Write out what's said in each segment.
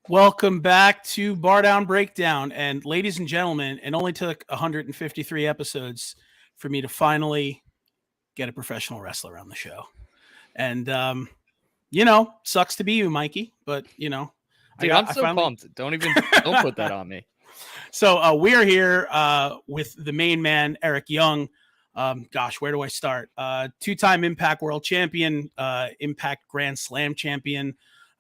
Welcome back to Bar Down Breakdown. And ladies and gentlemen, it only took 153 episodes for me to finally get a professional wrestler on the show. And, sucks to be you, Mikey, but, Dude, I'm so pumped. Don't put that on me. So we are here with the main man, Eric Young. Where do I start? Two-time Impact World Champion, Impact Grand Slam Champion,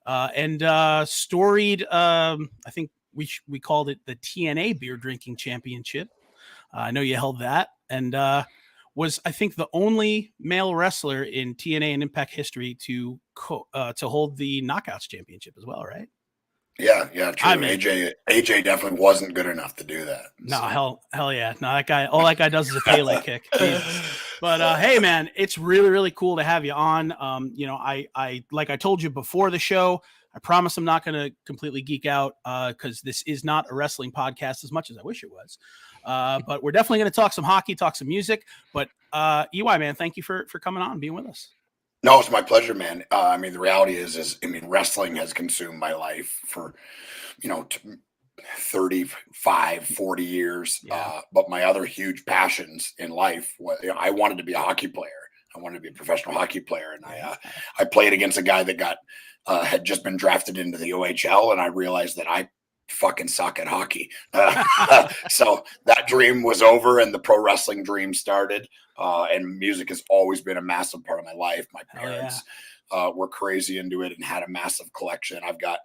and storied, I think we called it the TNA Beer Drinking Championship. I know you held that, and was, I think, the only male wrestler in TNA and Impact history to hold the Knockouts Championship as well, right? Yeah, true. I mean, AJ definitely wasn't good enough to do that. No, so. hell yeah. No, that guy, all that guy does is a Pele kick. But hey, man, it's really, really cool to have you on. I like I told you before the show, I promise I'm not going to completely geek out because this is not a wrestling podcast as much as I wish it was. But we're definitely going to talk some hockey, talk some music. But EY, man, thank you for coming on and being with us. No, it's my pleasure, man. The reality is wrestling has consumed my life for, 35, 40 years. Yeah. But my other huge passions in life, I wanted to be a hockey player. I wanted to be a professional hockey player. And I played against a guy that had just been drafted into the OHL. And I realized that I fucking suck at hockey. So that dream was over and the pro wrestling dream started. And music has always been a massive part of my life. My parents were crazy into it and had a massive collection. I've got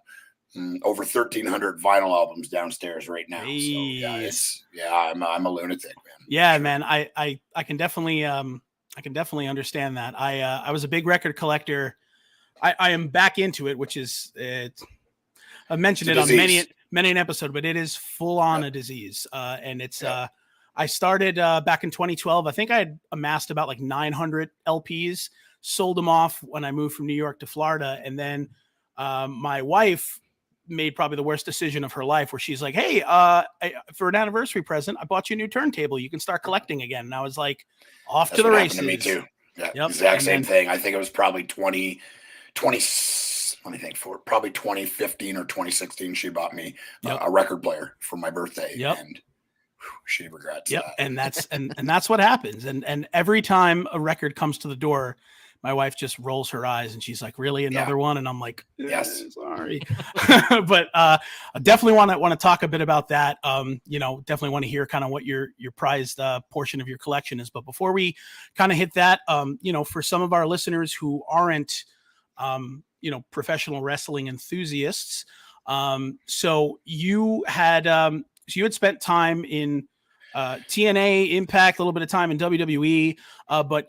over 1,300 vinyl albums downstairs right now. Jeez. So I'm a lunatic, man. Yeah, man. I can definitely understand that. I was a big record collector. I am back into it, which is I've mentioned it on many an episode, but it is full on a disease. And it's I started back in 2012. I think I had amassed about like 900 LPs, sold them off when I moved from New York to Florida. And then my wife made probably the worst decision of her life where she's like, hey, for an anniversary present, I bought you a new turntable. You can start collecting again. And I was like, off to the races. To me too. Yeah, yep. Exact same thing. I think it was probably 2015 or 2016. She bought me a record player for my birthday. Yep. And she regrets that. And that's what happens. And every time a record comes to the door, my wife just rolls her eyes and she's like, really, another one? And I'm like, yes, sorry. But I definitely want to talk a bit about that. Definitely want to hear kind of what your prized portion of your collection is. But before we kind of hit that, for some of our listeners who aren't, professional wrestling enthusiasts. So you had spent time in TNA, Impact, a little bit of time in WWE, but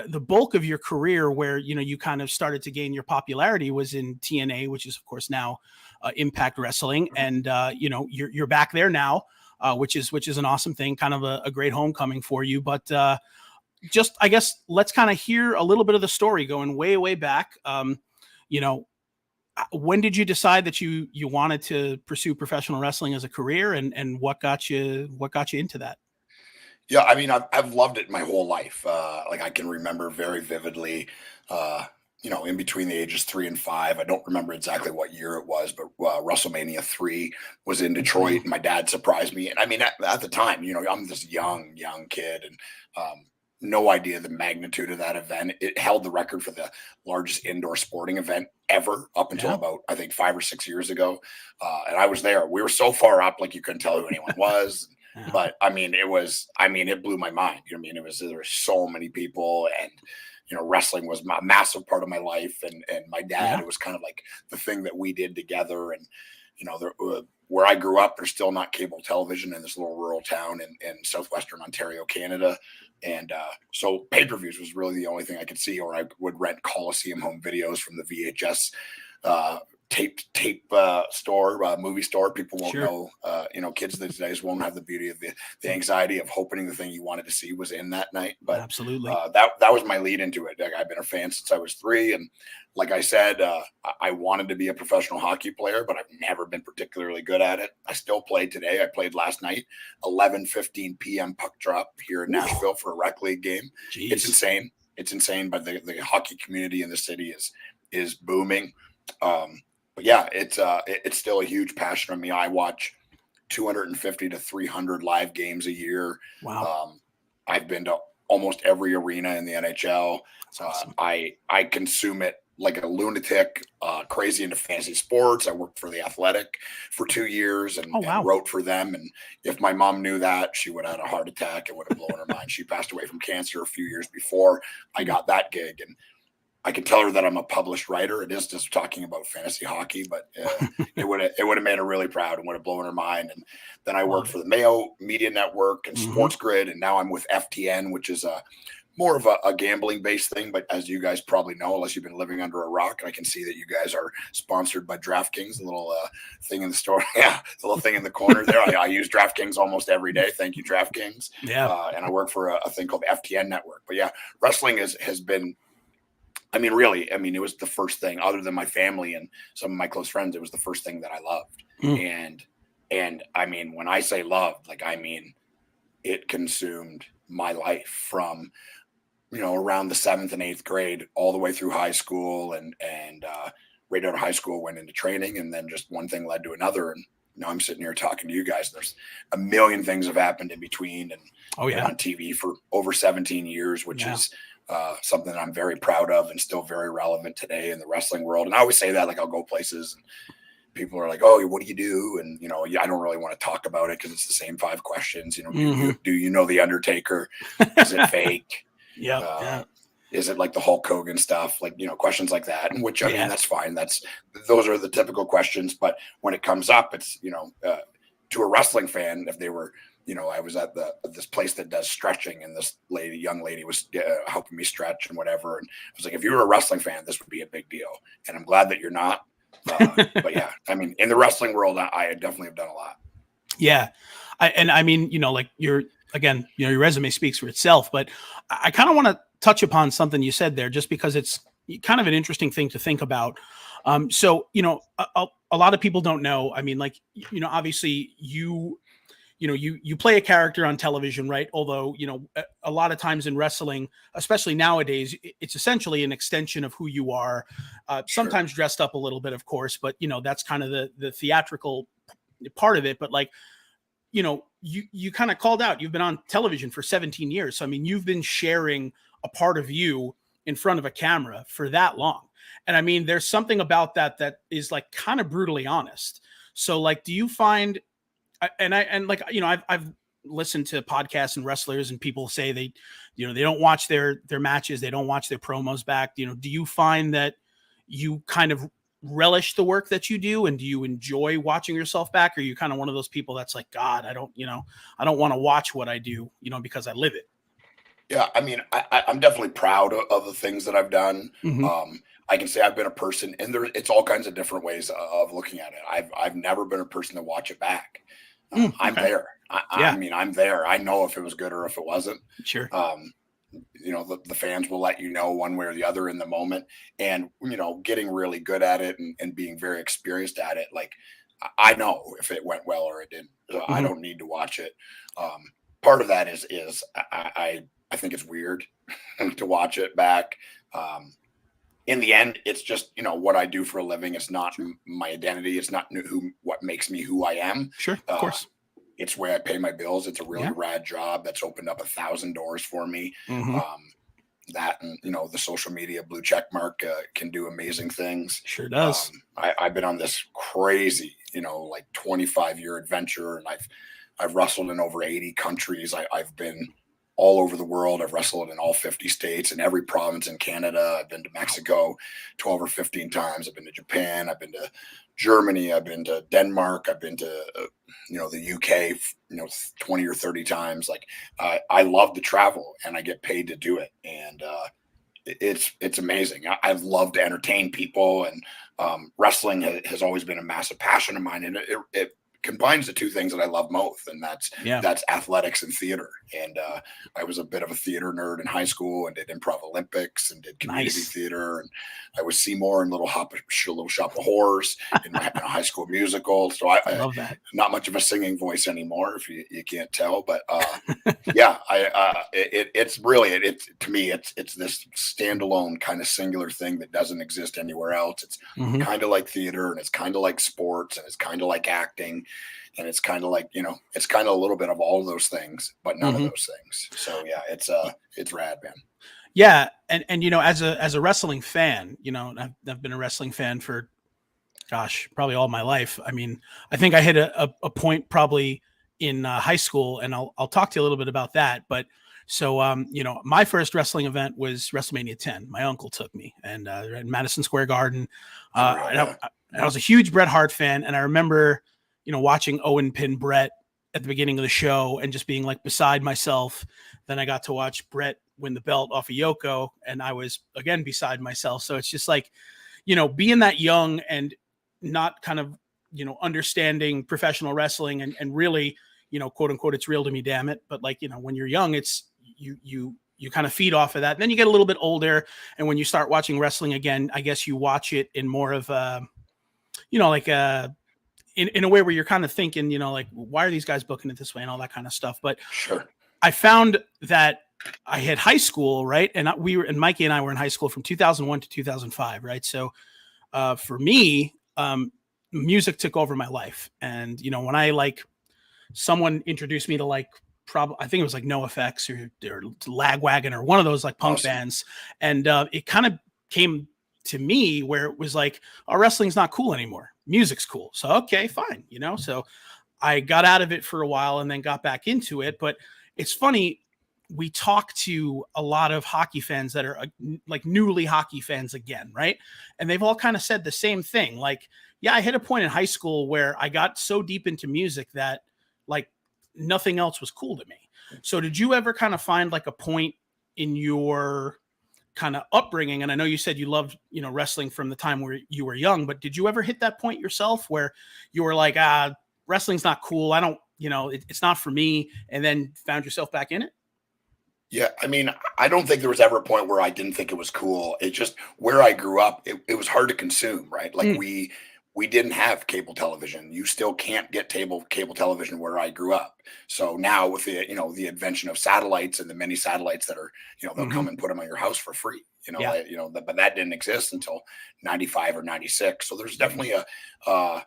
the bulk of your career where, you kind of started to gain your popularity was in TNA, which is of course now Impact Wrestling. And, you're back there now, which is an awesome thing, kind of a great homecoming for you. But just, I guess, let's kind of hear a little bit of the story going way, way back. When did you decide that you wanted to pursue professional wrestling as a career, and what got you into that? Yeah, I've loved it my whole life. I can remember very vividly, in between the ages 3 and 5. I don't remember exactly what year it was, but WrestleMania 3 was in Detroit, and my dad surprised me. And at the time, I'm this young kid, and no idea the magnitude of that event. It held the record for the largest indoor sporting event ever up until about, I think, 5 or 6 years ago. And I was there. We were so far up, like you couldn't tell who anyone was. But it blew my mind. There were so many people, and wrestling was a massive part of my life. And my dad, it was kind of like the thing that we did together. And where I grew up, there's still not cable television in this little rural town in southwestern Ontario, Canada. And so pay-per-views was really the only thing I could see, or I would rent Coliseum home videos from the VHS tape store, movie store. People won't know, kids these days won't have the beauty of the anxiety of hoping the thing you wanted to see was in that night. But absolutely, that was my lead into it. I've been a fan since I was 3. And like I said, I wanted to be a professional hockey player, but I've never been particularly good at it. I still play today. I played last night, 11:15 p.m. puck drop here in Nashville for a rec league game. Jeez. It's insane. It's insane, but the hockey community in the city is booming. but yeah, it's still a huge passion of me. I watch 250 to 300 live games a year. Wow. I've been to almost every arena in the NHL. That's awesome. I consume it like a lunatic, crazy into fantasy sports. I worked for The Athletic for 2 years and wrote for them. And if my mom knew that, she would have had a heart attack. It would have blown her mind. She passed away from cancer a few years before I got that gig. And I can tell her that I'm a published writer. It is just talking about fantasy hockey, but it would have made her really proud and would have blown her mind. And then I worked for the Mayo Media Network and Sports Grid, and now I'm with FTN, which is more of a gambling based thing. But as you guys probably know, unless you've been living under a rock, I can see that you guys are sponsored by DraftKings. A little thing in the store, yeah, the little thing in the corner there. I use DraftKings almost every day. Thank you, DraftKings. Yeah, and I work for a thing called FTN Network. But yeah, wrestling has been. I mean, really, it was the first thing, other than my family and some of my close friends, it was the first thing that I loved. And I mean, when I say loved, like, I mean, it consumed my life from, around the 7th and 8th grade, all the way through high school and right out of high school, went into training, and then just one thing led to another. And now I'm sitting here talking to you guys. There's a million things have happened in between, and been on TV for over 17 years, which is something that I'm very proud of and still very relevant today in the wrestling world. And I always say that, like, I'll go places and people are like, "Oh, what do you do?" And I don't really want to talk about it because it's the same 5 questions. Do you know the Undertaker? Is it fake? Is it like the Hulk Hogan stuff? Like, questions like that. And which, I mean, that's fine. Those are the typical questions. But when it comes up, it's, to a wrestling fan, if they were, I was at this place that does stretching, and this young lady was helping me stretch and whatever. And I was like, if you were a wrestling fan, this would be a big deal. And I'm glad that you're not. But yeah, I mean, in the wrestling world, I definitely have done a lot. Yeah. I mean, like your resume speaks for itself, but I kind of want to touch upon something you said there, just because it's kind of an interesting thing to think about. So, a lot of people don't know. I mean, like, obviously you play a character on television, right? Although, a lot of times in wrestling, especially nowadays, it's essentially an extension of who you are, sometimes dressed up a little bit, of course, but, that's kind of the theatrical part of it. But like, you kind of called out, you've been on television for 17 years. So, I mean, you've been sharing a part of you in front of a camera for that long. And I mean, there's something about that is like kind of brutally honest. So like, do you find, I've listened to podcasts and wrestlers, and people say they don't watch their matches. They don't watch their promos back. Do you find that you kind of relish the work that you do, and do you enjoy watching yourself back? Or are you kind of one of those people that's like, God, I don't want to watch what I do, because I live it? Yeah. I mean, I'm definitely proud of the things that I've done. I can say I've been a person, and it's all kinds of different ways of looking at it. I've never been a person to watch it back. I'm there. I mean, I'm there. I know if it was good or if it wasn't. Sure. The fans will let you know one way or the other in the moment, and, getting really good at it and being very experienced at it. Like, I know if it went well or it didn't. I don't need to watch it. Part of that is I think it's weird to watch it back. In the end, it's just, what I do for a living. It's not my identity. It's not what makes me who I am. Sure, of course. It's where I pay my bills. It's a really rad job that's opened up 1,000 doors for me. That, and, the social media blue check mark can do amazing things. Sure does. I've been on this crazy, like 25-year adventure, and I've wrestled in over 80 countries. I've been all over the world. I've wrestled in all 50 states and every province in Canada. I've been to Mexico 12 or 15 times. I've been to Japan. I've been to Germany. I've been to Denmark. I've been to, the UK, 20 or 30 times. Like, I love to travel, and I get paid to do it. And it's amazing. I've loved to entertain people, and wrestling has always been a massive passion of mine. And combines the two things that I love most, and that's athletics and theater. And I was a bit of a theater nerd in high school, and did improv Olympics, and did community theater, and I was Seymour in Little Shop of Horrors in my high school musical. So I love that. Not much of a singing voice anymore, if you can't tell, but it's really to me it's this standalone kind of singular thing that doesn't exist anywhere else. It's kind of like theater, and it's kind of like sports, and it's kind of like acting, and it's kind of like, it's kind of a little bit of all of those things, but none of those things. So yeah, it's rad, man. Yeah. And as a wrestling fan, I've been a wrestling fan for, gosh, probably all my life. I mean, I think I hit a point probably in high school, and I'll talk to you a little bit about that. But so, my first wrestling event was WrestleMania 10. My uncle took me, and at Madison Square Garden. And I was a huge Bret Hart fan, and I remember, watching Owen pin Bret at the beginning of the show and just being like beside myself. Then I got to watch Bret win the belt off of Yoko, and I was again beside myself. So it's just like, being that young and not kind of, understanding professional wrestling and really, quote unquote, it's real to me, damn it. But like, when you're young, it's you kind of feed off of that. And then you get a little bit older, and when you start watching wrestling again, I guess you watch it in more of like in a way where you're kind of thinking, like, why are these guys booking it this way and all that kind of stuff. But sure, I found that I had high school, right? And Mikey and I were in high school from 2001 to 2005, right? So for me, music took over my life. And, when I someone introduced me to I think it was like NoFX or Lagwagon or one of those punk bands. And it kind of came to me where it was like, oh, wrestling's not cool anymore. Music's cool. So, okay, fine. So I got out of it for a while and then got back into it. But it's funny. We talk to a lot of hockey fans that are like newly hockey fans again. Right. And they've all kind of said the same thing. Like, yeah, I hit a point in high school where I got so deep into music that nothing else was cool to me. So did you ever kind of find a point in your kind of upbringing? And I know you said you loved, wrestling from the time where you were young, but did you ever hit that point yourself where you were like, wrestling's not cool. I don't, it's not for me. And then found yourself back in it? Yeah. I mean, I don't think there was ever a point where I didn't think it was cool. It just, where I grew up, it was hard to consume, right? Like we didn't have cable television. You still can't get cable television where I grew up. So now with the, the invention of satellites and the many satellites that are, they'll come and put them on your house for free, but that didn't exist until 95 or 96. So there's definitely a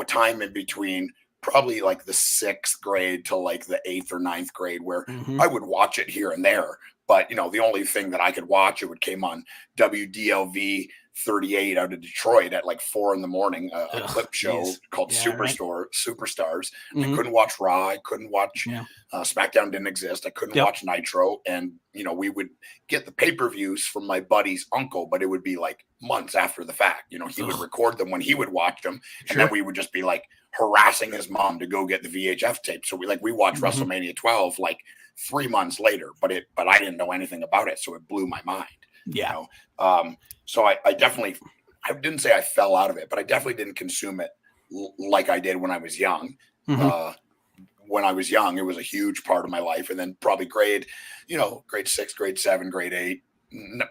time in between probably the 6th grade to the 8th or 9th grade where I would watch it here and there. But, the only thing that I could watch, it came on WDLV 38 out of Detroit at 4 a.m, a clip show called Superstars. I couldn't watch Raw. I couldn't watch SmackDown, didn't exist. I couldn't watch Nitro. And, we would get the pay-per-views from my buddy's uncle, but it would be months after the fact. He would record them when he would watch them. And then we would just be harassing his mom to go get the VHF tape. So we watched WrestleMania 12 3 months later, but I didn't know anything about it. So it blew my mind. Yeah. So I definitely, I didn't say I fell out of it, but I definitely didn't consume it like I did when I was young. When I was young, it was a huge part of my life. And then probably grade 6, grade 7, grade 8,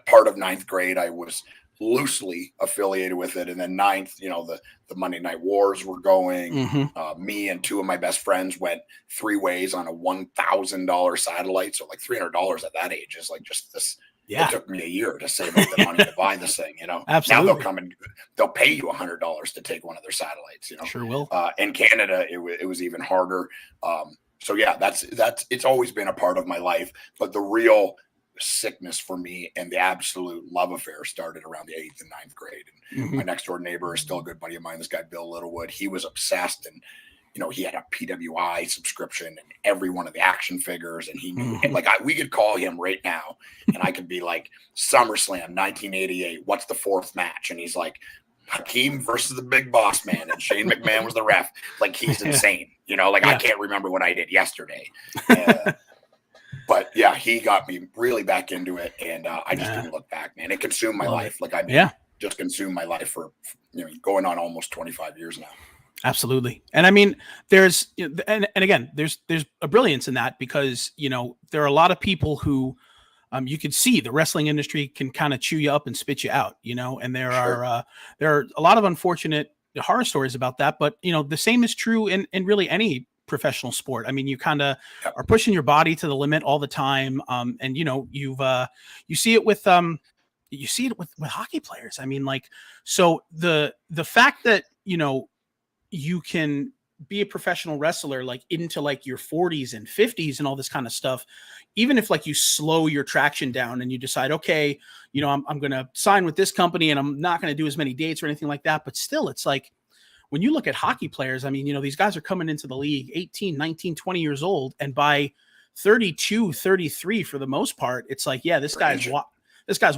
part of 9th grade, I was loosely affiliated with it. And then 9th, the Monday Night Wars were going. Me and 2 of my best friends went 3 ways on a $1,000 satellite. So $300 at that age is just this. Yeah. It took me a year to save up the money to buy this thing, Absolutely. Now they'll come and they'll pay you $100 to take one of their satellites, Sure will. In Canada, it was even harder. So yeah, that's it's always been a part of my life, but the real sickness for me and the absolute love affair started around the 8th and 9th grade. And my next door neighbor is still a good buddy of mine. This guy, Bill Littlewood, he was obsessed, and he had a PWI subscription and every one of the action figures, and he knew we could call him right now and I could be SummerSlam 1988, what's the 4th match? And he's Hakeem versus the Big Boss Man, and Shane McMahon was the ref. He's insane, I can't remember what I did yesterday. But yeah, he got me really back into it, and I just didn't look back, man. It consumed my life. Just consumed my life for going on almost 25 years now. Absolutely. And I mean, there's, and again, there's a brilliance in that because, there are a lot of people who, you could see the wrestling industry can kind of chew you up and spit you out, and there are a lot of unfortunate horror stories about that, but the same is true in really any professional sport. I mean, you kind of are pushing your body to the limit all the time. And you see it with, hockey players. I mean, like, so the fact that, you can be a professional wrestler like into like your 40s and 50s and all this kind of stuff, even if like you slow your traction down and you decide, okay, I'm going to sign with this company and I'm not going to do as many dates or anything like that. But still, it's like when you look at hockey players, I mean, these guys are coming into the league 18, 19, 20 years old. And by 32, 33, for the most part, it's like, yeah, this guy's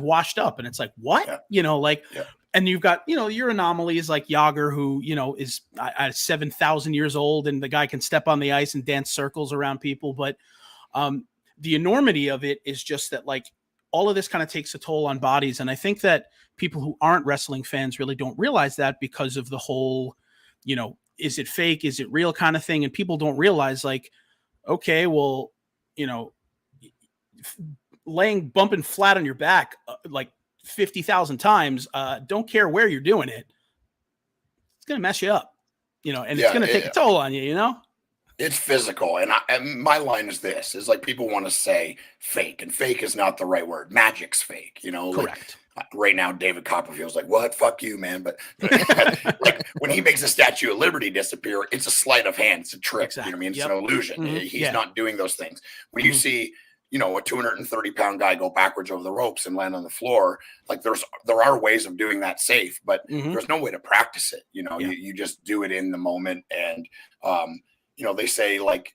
washed up. And it's like, what? And you've got, your anomalies like Yager, who, is 7,000 years old and the guy can step on the ice and dance circles around people. But the enormity of it is just that, like, all of this kind of takes a toll on bodies. And I think that people who aren't wrestling fans really don't realize that because of the whole, is it fake? Is it real kind of thing? And people don't realize, like, okay, well, bumping flat on your back, like 50,000 times, don't care where you're doing it. It's going to mess you up, and it's going to take a toll on you, It's physical. And my line is this, is like, people want to say fake, and fake is not the right word. Magic's fake, Correct. Like, right now, David Copperfield's like, what? Fuck you, man. But like when he makes the Statue of Liberty disappear, it's a sleight of hand. It's a trick. Exactly. You know what I mean? It's an illusion. Mm-hmm. He's not doing those things. When you see, a 230-pound guy go backwards over the ropes and land on the floor, like there are ways of doing that safe, but there's no way to practice it. You just do it in the moment. And, they say, like,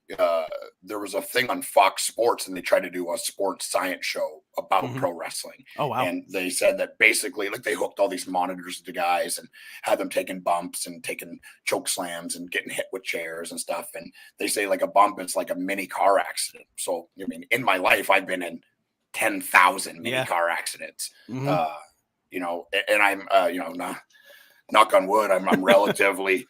there was a thing on Fox Sports and they tried to do a sports science show about pro wrestling. Oh, wow. And they said that basically, like, they hooked all these monitors to guys and had them taking bumps and taking choke slams and getting hit with chairs and stuff. And they say, like, a bump is like a mini car accident. So, I mean, in my life, I've been in 10,000 mini car accidents, and I'm, knock on wood, I've been relatively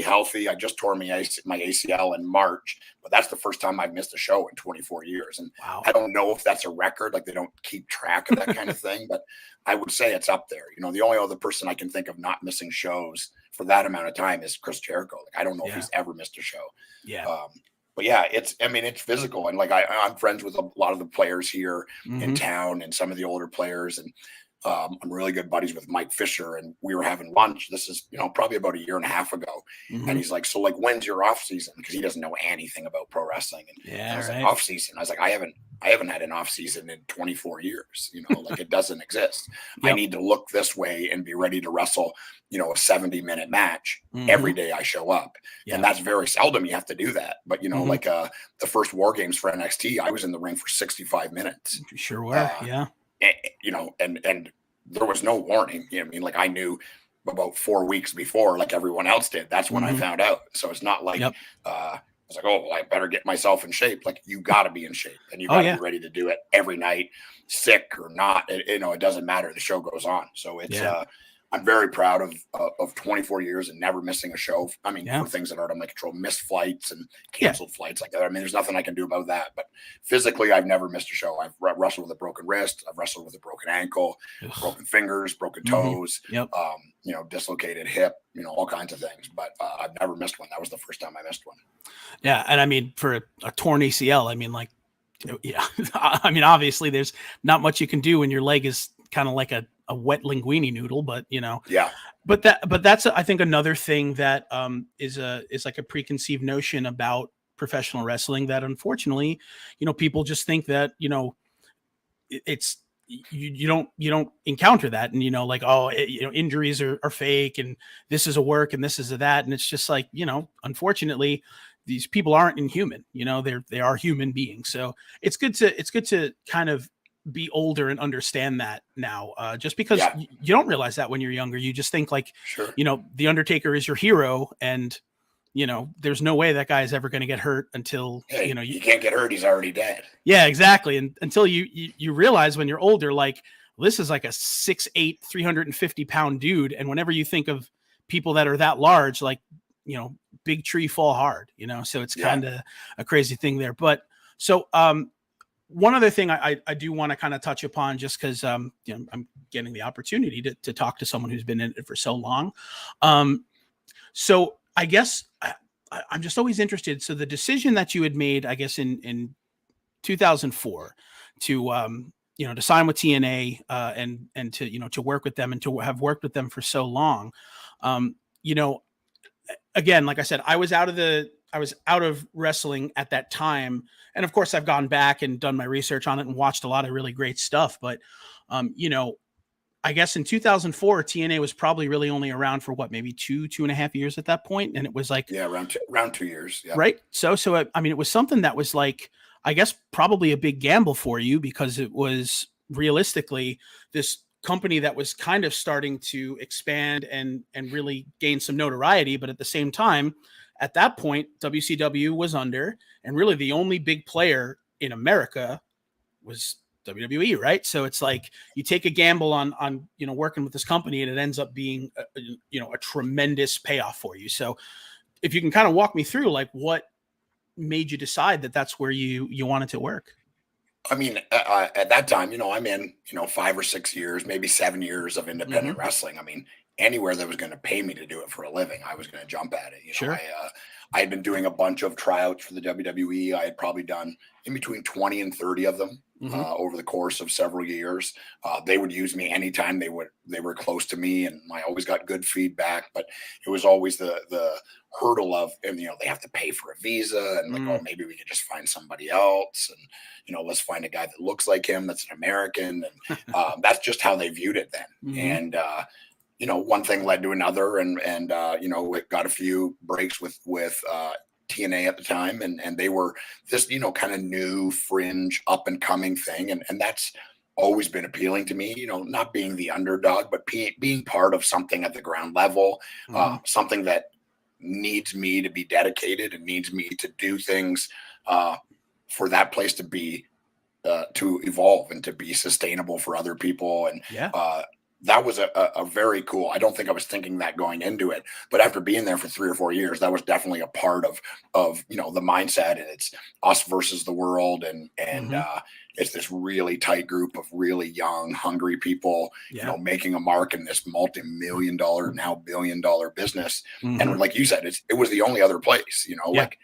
healthy. I just tore my ACL in March, but that's the first time I've missed a show in 24 years. And I don't know if that's a record, like they don't keep track of that kind of thing, but I would say it's up there. The only other person I can think of not missing shows for that amount of time is Chris Jericho. Like, I don't know if he's ever missed a show. But yeah, it's physical. And like, I'm friends with a lot of the players here in town and some of the older players, and I'm really good buddies with Mike Fisher, and we were having lunch. This is, probably about a year and a half ago. And he's like, so like, when's your off season? Because he doesn't know anything about pro wrestling. And I was like, off season. I was like, I haven't had an off season in 24 years, like, it doesn't exist. I need to look this way and be ready to wrestle, a 70-minute match every day I show up. And that's very seldom you have to do that. But, like, the first War Games for NXT, I was in the ring for 65 minutes. You sure were. And there was no warning. Like, I knew about 4 weeks before, like everyone else did. That's when I found out. So it's not like, I was like, oh, well, I better get myself in shape. Like, you got to be in shape, and you got to be ready to do it every night, sick or not. It doesn't matter. The show goes on. So it's, I'm very proud of 24 years and never missing a show. I mean, for things that aren't in my control, missed flights and canceled flights like that. I mean, there's nothing I can do about that. But physically, I've never missed a show. I've wrestled with a broken wrist. I've wrestled with a broken ankle, broken fingers, broken toes, dislocated hip, all kinds of things. But I've never missed one. That was the first time I missed one. Yeah. And I mean, for a torn ACL, I mean, like, I mean, obviously there's not much you can do when your leg is kind of like a wet linguine noodle, but but that's I think another thing that is like a preconceived notion about professional wrestling, that unfortunately, people just think that, it's, you don't encounter that, and like, oh, injuries are fake, and this is a work, and this is a that, and it's just like, unfortunately, these people aren't inhuman. They are human beings. So it's good to kind of be older and understand that now, just because you don't realize that when you're younger. You just think like, the Undertaker is your hero, and there's no way that guy is ever going to get hurt until you can't get hurt. He's already dead. Yeah, exactly. And until you realize when you're older, like, this is like a 6'8", 350-pound dude, and whenever you think of people that are that large, like, big tree fall hard, so it's kind of a crazy thing there. But so, one other thing I do want to kind of touch upon, just because, I'm getting the opportunity to talk to someone who's been in it for so long. So I guess I'm just always interested. So the decision that you had made, I guess, in 2004 to, to sign with TNA, and to, to work with them, and to have worked with them for so long, again, like I said, I was out of wrestling at that time. And of course I've gone back and done my research on it and watched a lot of really great stuff. But, I guess in 2004, TNA was probably really only around for maybe 2.5 years at that point. And it was like, around 2 years. Yeah. Right. So, I mean, it was something that was like, I guess, probably a big gamble for you, because it was realistically this company that was kind of starting to expand and really gain some notoriety. But at the same time, at that point, WCW was under, and really the only big player in America was WWE, right? So it's like you take a gamble on working with this company, and it ends up being a tremendous payoff for you. So if you can kind of walk me through, like, what made you decide that that's where you wanted to work? I mean, at that time, I'm in 5 or 6 years, maybe 7 years of independent wrestling. I mean, anywhere that was going to pay me to do it for a living, I was going to jump at it. Sure. I had been doing a bunch of tryouts for the WWE. I had probably done in between 20 and 30 of them over the course of several years. They would use me anytime they were close to me, and I always got good feedback. But it was always the hurdle of, and they have to pay for a visa, and like, oh, maybe we could just find somebody else, and let's find a guy that looks like him, that's an American, and that's just how they viewed it then. And one thing led to another, and it got a few breaks with TNA at the time, and they were this kind of new fringe up and coming thing, and that's always been appealing to me. Not being the underdog, but being part of something at the ground level, something that needs me to be dedicated and needs me to do things for that place to be to evolve and to be sustainable for other people. And that was a very cool. I don't think I was thinking that going into it, but after being there for 3 or 4 years, that was definitely a part of the mindset. And it's us versus the world, and it's this really tight group of really young, hungry people, making a mark in this multi-million-dollar, now billion-dollar business. And like you said, it was the only other place. Like,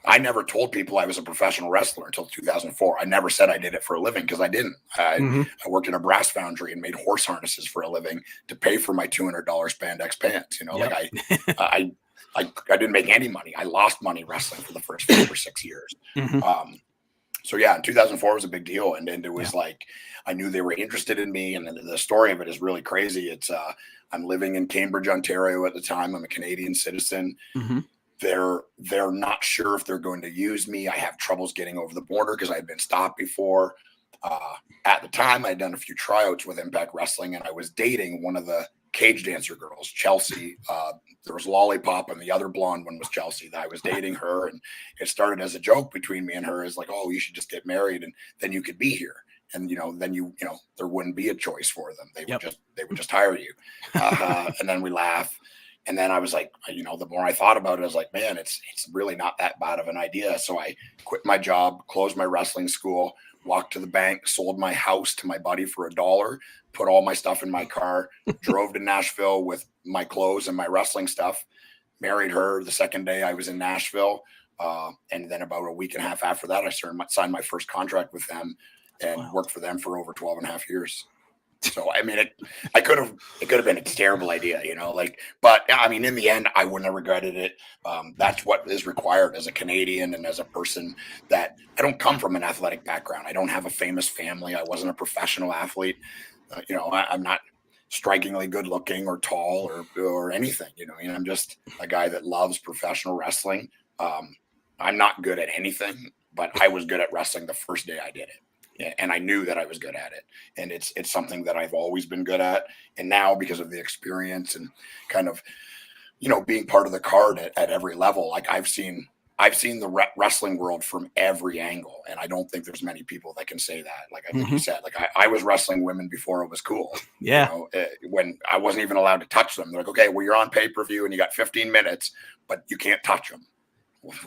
I never told people I was a professional wrestler until 2004. I never said I did it for a living, because I didn't. I worked in a brass foundry and made horse harnesses for a living to pay for my $200 spandex pants. Like I didn't make any money. I lost money wrestling for the first 5 or 6 years. So in 2004 was a big deal. And it was like, I knew they were interested in me. And the story of it is really crazy. It's I'm living in Cambridge, Ontario at the time. I'm a Canadian citizen. They're not sure if they're going to use me. I have troubles getting over the border because I had been stopped before. At the time, I had done a few tryouts with Impact Wrestling, and I was dating one of the cage dancer girls, Chelsea. There was Lollipop, and the other blonde one was Chelsea. I was dating her, and it started as a joke between me and her, as like, oh, you should just get married, and then you could be here. And then there wouldn't be a choice for them. They would just hire you. And then we laugh. And then I was like, the more I thought about it, I was like, man, it's really not that bad of an idea. So I quit my job, closed my wrestling school, walked to the bank, sold my house to my buddy for $1, put all my stuff in my car, drove to Nashville with my clothes and my wrestling stuff, married her the second day I was in Nashville. And then about a week and a half after that, I signed my first contract with them and worked for them for over 12 and a half years. So, I mean, it could have been a terrible idea, but I mean, in the end, I wouldn't have regretted it. That's what is required as a Canadian and as a person that I don't come from an athletic background. I don't have a famous family. I wasn't a professional athlete. I'm not strikingly good looking or tall or anything, I'm just a guy that loves professional wrestling. I'm not good at anything, but I was good at wrestling the first day I did it. And I knew that I was good at it. And it's something that I've always been good at. And now, because of the experience and kind of, being part of the card at every level, like I've seen I've seen the wrestling world from every angle, and I don't think there's many people that can say that. Like I think you said, like I was wrestling women before it was cool. Yeah. When I wasn't even allowed to touch them. They're like, okay, well, you're on pay-per-view and you got 15 minutes, but you can't touch them.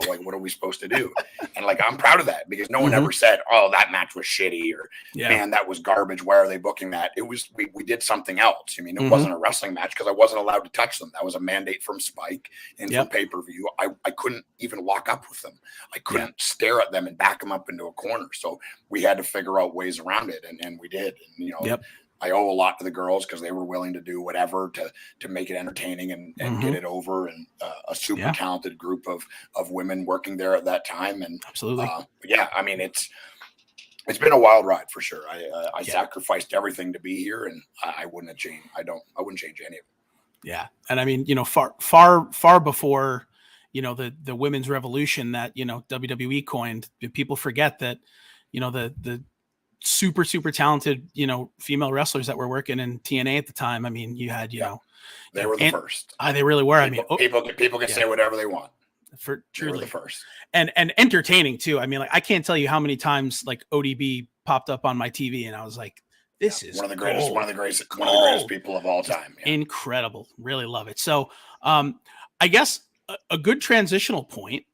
Like, what are we supposed to do? And like, I'm proud of that because no one ever said, oh, that match was shitty, or man, that was garbage. Why are they booking that? It was, we did something else. I mean, it wasn't a wrestling match because I wasn't allowed to touch them. That was a mandate from Spike and from pay-per-view. I couldn't even lock up with them. I couldn't stare at them and back them up into a corner. So we had to figure out ways around it. And we did. And, you know, I owe a lot to the girls because they were willing to do whatever to make it entertaining and get it over. And a super talented group of women working there at that time. And absolutely, yeah, I mean, it's been a wild ride for sure. I sacrificed everything to be here, and I wouldn't have changed. I wouldn't change any of it. Yeah, and I mean, you know, far before, you know, the women's revolution that, you know, WWE coined. People forget that, you know, the super talented, you know, female wrestlers that were working in TNA at the time. I mean, you had, you know, they were the first. They really were. People can say whatever they want. For truly, they were the first, and entertaining too. I mean, like, I can't tell you how many times like ODB popped up on my TV, and I was like, this is one of the greatest people of all time. Yeah. Incredible. Really love it. So, I guess a good transitional point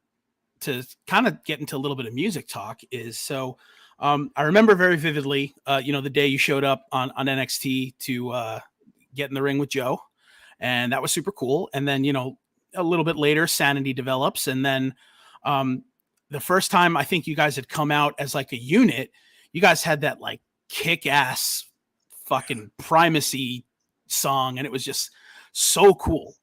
to kind of get into a little bit of music talk is so. I remember very vividly, you know, the day you showed up on NXT to get in the ring with Joe, and that was super cool. And then, you know, a little bit later, Sanity develops, and then the first time I think you guys had come out as like a unit, you guys had that like kick-ass fucking primacy song, and it was just so cool.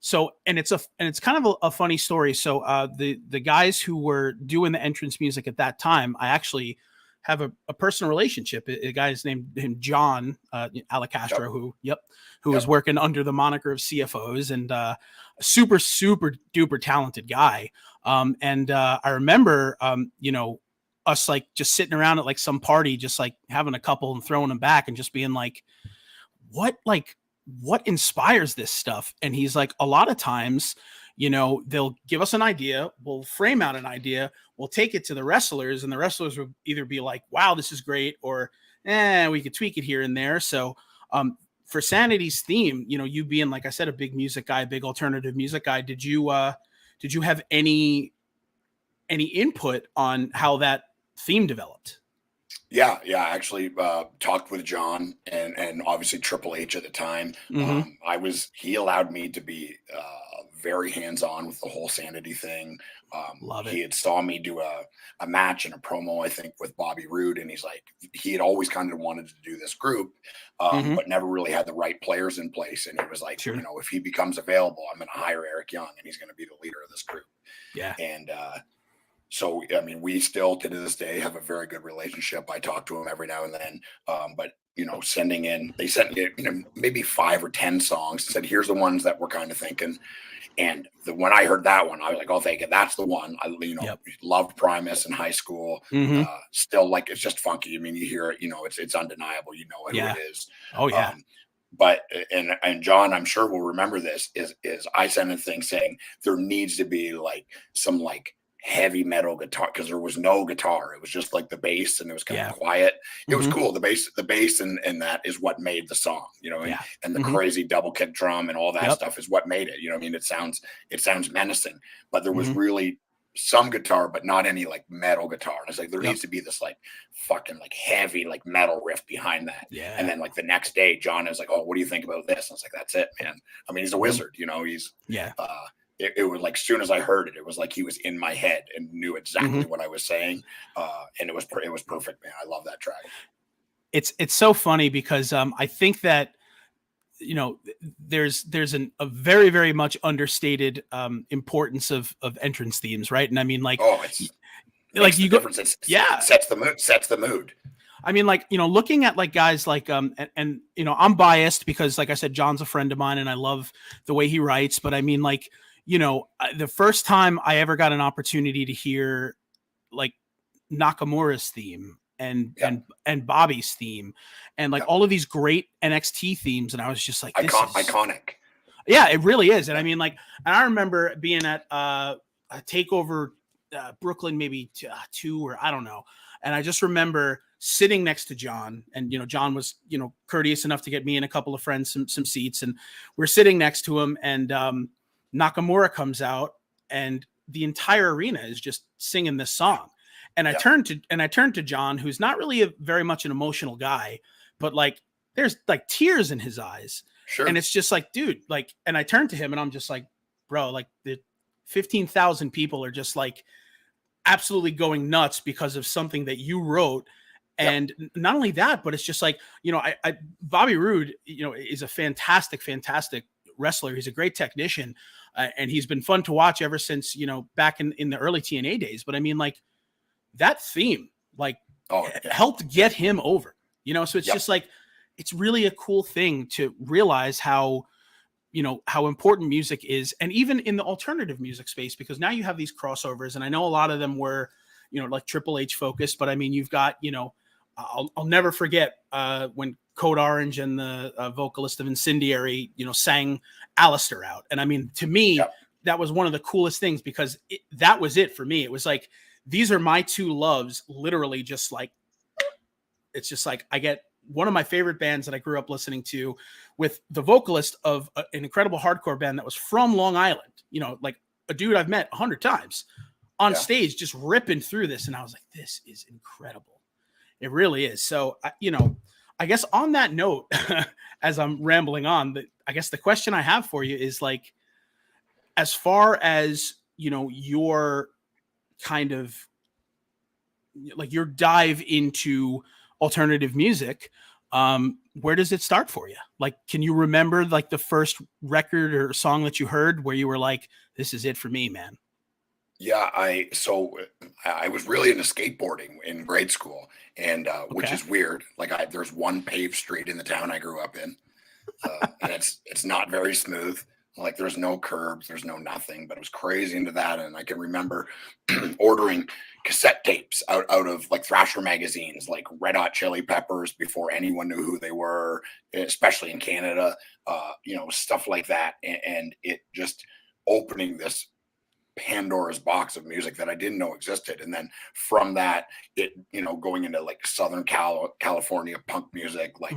So, and it's kind of a funny story. So, the guys who were doing the entrance music at that time, I actually have a personal relationship. A guy's named him John Alacastro, who was working under the moniker of CFOs, and a super duper talented guy. And I remember, you know, us like just sitting around at like some party, just like having a couple and throwing them back and just being like, what inspires this stuff? And he's like, a lot of times, you know, they'll give us an idea, we'll frame out an idea, we'll take it to the wrestlers, and the wrestlers will either be like, wow, this is great, or we could tweak it here and there. So for Sanity's theme, you know, you being, like I said, a big music guy, big alternative music guy, did you have any input on how that theme developed? Yeah. I actually talked with John and obviously Triple H at the time. He allowed me to be very hands-on with the whole Sanity thing. Love it. He had saw me do a match and a promo, I think, with Bobby Roode, and he's like, he had always kind of wanted to do this group, but never really had the right players in place. And he was like, you know, if he becomes available, I'm going to hire Eric Young, and he's going to be the leader of this group. Yeah. And so, I mean, we still to this day have a very good relationship. I talk to him every now and then, but you know, they sent me, you know, maybe 5 or 10 songs, said, here's the ones that we're kind of thinking. And when I heard that one, I was like, oh, thank you. That's the one. I, you know, loved Primus in high school. Still, like, it's just funky. I mean, you hear it, you know, it's undeniable. You know who it is. Oh yeah. But and John, I'm sure will remember this, is I sent a thing saying there needs to be like some like heavy metal guitar, because there was no guitar. It was just like the bass, and it was kind of quiet. It was cool. The bass and that is what made the song, you know, and the crazy double kick drum and all that stuff is what made it. You know what I mean? It sounds menacing, but there was really some guitar, but not any like metal guitar. And it's like, there needs to be this like fucking like heavy like metal riff behind that. Yeah. And then like the next day, John is like, oh, what do you think about this? And I was like, that's it, man. I mean, he's a wizard, you know, it was like, as soon as I heard it, it was like he was in my head and knew exactly what I was saying. And it was perfect, man. I love that track. It's so funny because I think that, you know, there's a very, very much understated importance of entrance themes, right? And I mean, like, like you go, sets the mood. I mean, like, you know, looking at like guys like, and you know, I'm biased because, like I said, John's a friend of mine and I love the way he writes. But I mean, like, you know, the first time I ever got an opportunity to hear like Nakamura's theme and Bobby's theme and like all of these great NXT themes, and I was just like, this is iconic. Yeah, it really is. And I mean, like, and I remember being at I take over Brooklyn, maybe two, or I don't know. And I just remember sitting next to John, and, John was, courteous enough to get me and a couple of friends some seats, and we're sitting next to him, and Nakamura comes out, and the entire arena is just singing this song. And I turned to John, who's not really very much an emotional guy, but like there's like tears in his eyes. Sure. And it's just like, dude, like, and I turned to him and I'm just like, bro, like the 15,000 people are just like absolutely going nuts because of something that you wrote. And not only that, but it's just like, Bobby Roode, is a fantastic wrestler. He's a great technician, and he's been fun to watch ever since, back in the early TNA days. But I mean, like, that theme, like, helped get him over, so it's just like, it's really a cool thing to realize how important music is. And even in the alternative music space, because now you have these crossovers, and I know a lot of them were, like Triple H focused, but I mean, you've got, I'll never forget when Code Orange and the vocalist of Incendiary, sang Alistair out. And I mean, to me, that was one of the coolest things, because that was it for me. It was like, these are my two loves, literally just like, it's just like, I get one of my favorite bands that I grew up listening to with the vocalist of an incredible hardcore band that was from Long Island, like a dude I've met 100 times on stage, just ripping through this. And I was like, this is incredible. It really is. So, I guess on that note, as I'm rambling on, I guess the question I have for you is like, as far as, your kind of like your dive into alternative music, where does it start for you? Like, can you remember like the first record or song that you heard where you were like, this is it for me, man? Yeah, I was really into skateboarding in grade school, and which is weird. Like, there's one paved street in the town I grew up in, and it's not very smooth. Like, there's no curbs, there's no nothing, but it was crazy into that. And I can remember ordering cassette tapes out of like Thrasher magazines, like Red Hot Chili Peppers, before anyone knew who they were, especially in Canada, stuff like that. And it just opening this Pandora's box of music that I didn't know existed. And then from that, it, going into like Southern California punk music, like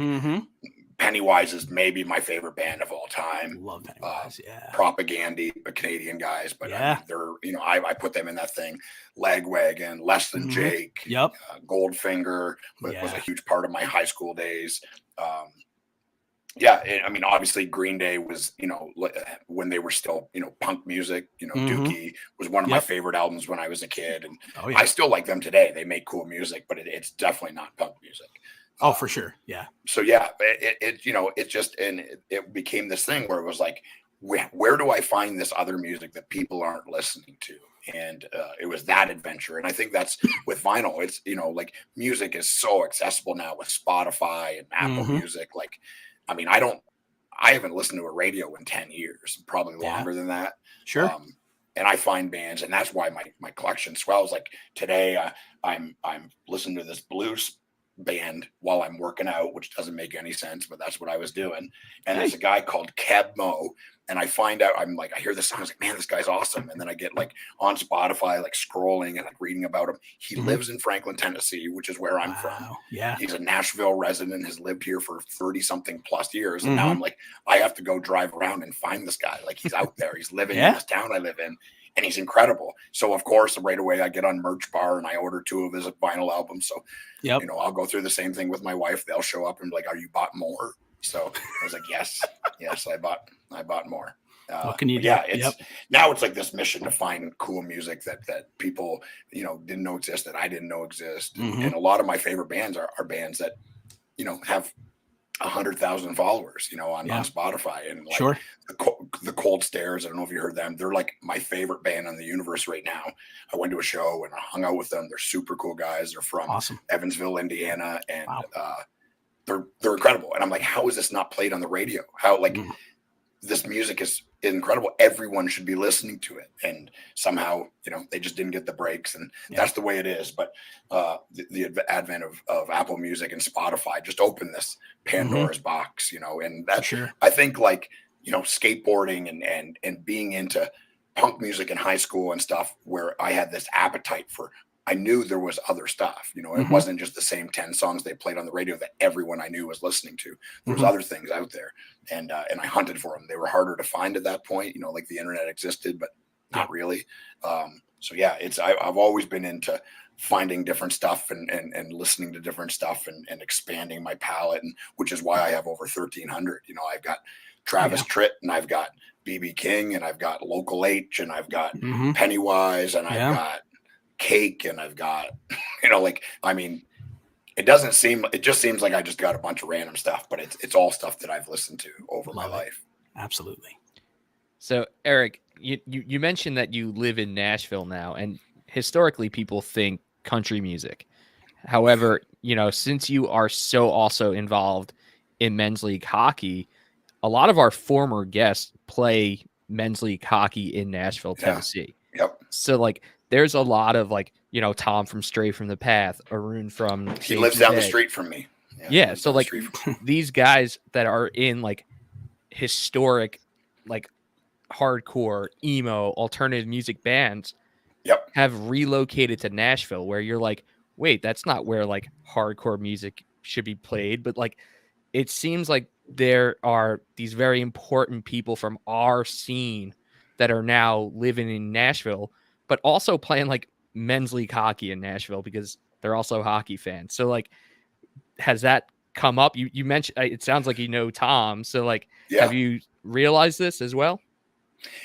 Pennywise is maybe my favorite band of all time. Love Pennywise, Propaganda, Canadian guys, but they're, I put them in that thing. Lagwagon, Less Than Jake, Goldfinger was a huge part of my high school days. I mean, obviously Green Day was, when they were still, punk music, Dookie was one of my favorite albums when I was a kid. And I still like them today. They make cool music, but it's definitely not punk music. Oh, for sure. Yeah. So it just, and it became this thing where it was like, where do I find this other music that people aren't listening to? And it was that adventure. And I think that's with vinyl. It's, like music is so accessible now with Spotify and Apple Music. Like, I mean, I haven't listened to a radio in 10 years, probably longer than that. Sure. And I find bands, and that's why my collection swells. Like today, I'm listening to this blues band while I'm working out, which doesn't make any sense, but that's what I was doing. And there's a guy called Keb Mo, and I find out, I hear this song, I was like, man, this guy's awesome. And then I get like on Spotify, like scrolling and like reading about him. He lives in Franklin, Tennessee, which is where I'm from. Yeah. He's a Nashville resident, has lived here for 30 something plus years. And now I'm like, I have to go drive around and find this guy. Like, he's out there, he's living in this town I live in. And he's incredible. So of course, right away I get on Merch Bar and I order 2 of his vinyl albums. So, I'll go through the same thing with my wife. They'll show up and be like, "Are you bought more?" So I was like, "Yes, I bought more." What can you do? Now it's like this mission to find cool music that people, didn't know exist, that I didn't know exist. And a lot of my favorite bands are bands that, have 100,000 followers, on Spotify. And like the Cold Stares, I don't know if you heard them. They're like my favorite band in the universe right now. I went to a show and I hung out with them. They're super cool guys. They're from Evansville, Indiana, and they're incredible. And I'm like, how is this not played on the radio? How this music is incredible. Everyone should be listening to it. And somehow, they just didn't get the breaks, and that's the way it is. But the advent of Apple Music and Spotify just opened this Pandora's box, and that's, I think, like, skateboarding and being into punk music in high school and stuff where I had this appetite for, I knew there was other stuff, you know, it wasn't just the same 10 songs they played on the radio that everyone I knew was listening to. There was other things out there, and I hunted for them. They were harder to find at that point, you know, like the internet existed, but not really. So yeah, I've always been into finding different stuff and listening to different stuff and expanding my palette, and which is why I have over 1,300. You know, I've got Travis Tritt, and I've got BB King, and I've got Local H, and I've got Pennywise, and I've got Cake, and I've got, you know, like, I mean, it just seems like I just got a bunch of random stuff, but it's all stuff that I've listened to over my life. Absolutely. So Eric, you mentioned that you live in Nashville now, and historically people think country music. However, you know, since you are so also involved in men's league hockey, a lot of our former guests play men's league hockey in Nashville, Tennessee. Yep. So like, there's a lot of like, you know, Tom from Stray from the Path, Arun from he lives down the street from me. Yeah. So like these guys that are in like historic, like hardcore, emo, alternative music bands have relocated to Nashville, where you're like, wait, that's not where like hardcore music should be played. But like, it seems like there are these very important people from our scene that are now living in Nashville, but also playing like men's league hockey in Nashville because they're also hockey fans. So like, has that come up? You mentioned, it sounds like, you know, Tom. So like, have you realized this as well?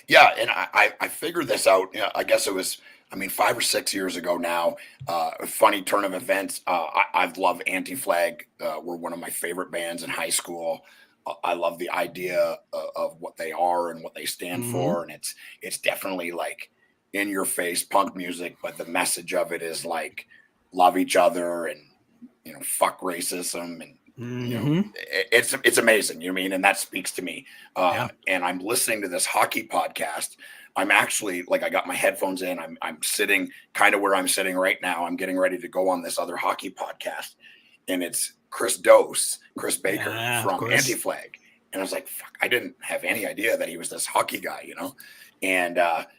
Yeah. And I figured this out. You know, I guess it was, 5 or 6 years ago now. A funny turn of events. I've loved Anti-Flag. Were one of my favorite bands in high school. I love the idea of what they are and what they stand for. And it's definitely like in your face punk music, but the message of it is like love each other and, you know, fuck racism, and you know, it's amazing. You know what I mean? And that speaks to me. And I'm listening to this hockey podcast. I'm actually like, I got my headphones in. I'm sitting kind of where I'm sitting right now. I'm getting ready to go on this other hockey podcast, and it's Chris Baker from Anti-Flag. And I was like, fuck, I didn't have any idea that he was this hockey guy, you know? And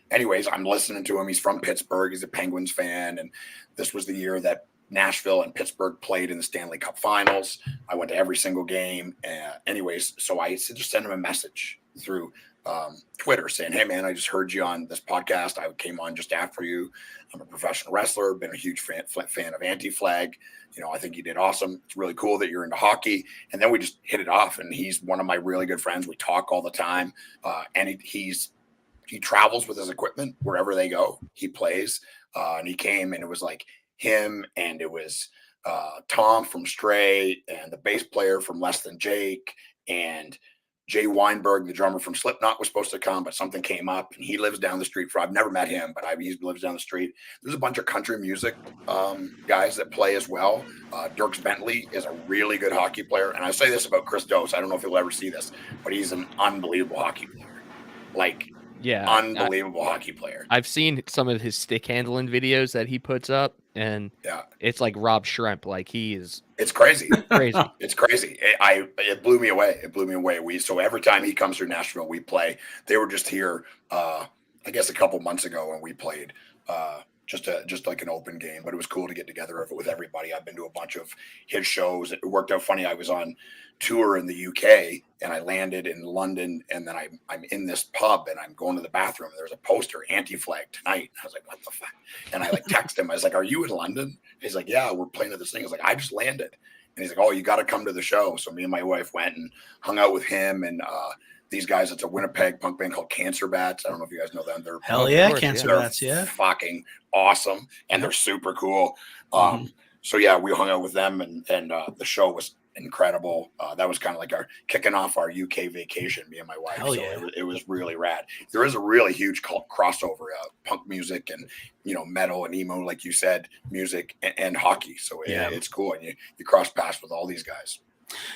anyways, I'm listening to him. He's from Pittsburgh. He's a Penguins fan. And this was the year that Nashville and Pittsburgh played in the Stanley Cup Finals. I went to every single game. Anyways, so I just sent him a message through Twitter saying, hey, man, I just heard you on this podcast. I came on just after you. I'm a professional wrestler, been a huge fan of Anti-Flag. You know, I think you did awesome. It's really cool that you're into hockey. And then we just hit it off. And he's one of my really good friends. We talk all the time. And he travels with his equipment wherever they go. He plays. And he came, and it was like him, and it was Tom from Stray, and the bass player from Less Than Jake, and Jay Weinberg, the drummer from Slipknot, was supposed to come, but something came up, and he lives down the street. I've never met him, but he lives down the street. There's a bunch of country music guys that play as well. Dierks Bentley is a really good hockey player, and I say this about Chris Dose. I don't know if you'll ever see this, but he's an unbelievable hockey player. Like, unbelievable hockey player. I've seen some of his stick handling videos that he puts up, and it's like Rob Schremp. Like, he is. It's crazy. Crazy. It's crazy. It blew me away. It blew me away. So every time he comes through Nashville, we play. They were just here, I guess a couple months ago, and we played just like an open game. But it was cool to get together with everybody. I've been to a bunch of his shows. It worked out funny. I was on tour in the UK, and I landed in London, and then I'm in this pub, and I'm going to the bathroom. There's a poster, Anti-Flag tonight. I was like, what the fuck? And I like text him. I was like, are you in London? He's like, yeah, we're playing at this thing. I was like, I just landed. And he's like, oh, you got to come to the show. So me and my wife went and hung out with him and these guys. It's a Winnipeg punk band called Cancer Bats. I don't know if you guys know them. They're Cancer Bats, fucking awesome, and they're super cool. So yeah, we hung out with them, and the show was incredible. That was kind of like our kicking off our UK vacation, me and my wife. It was really rad. There is a really huge crossover, punk music and, you know, metal and emo, like you said, music and hockey. So it's cool, and you cross paths with all these guys.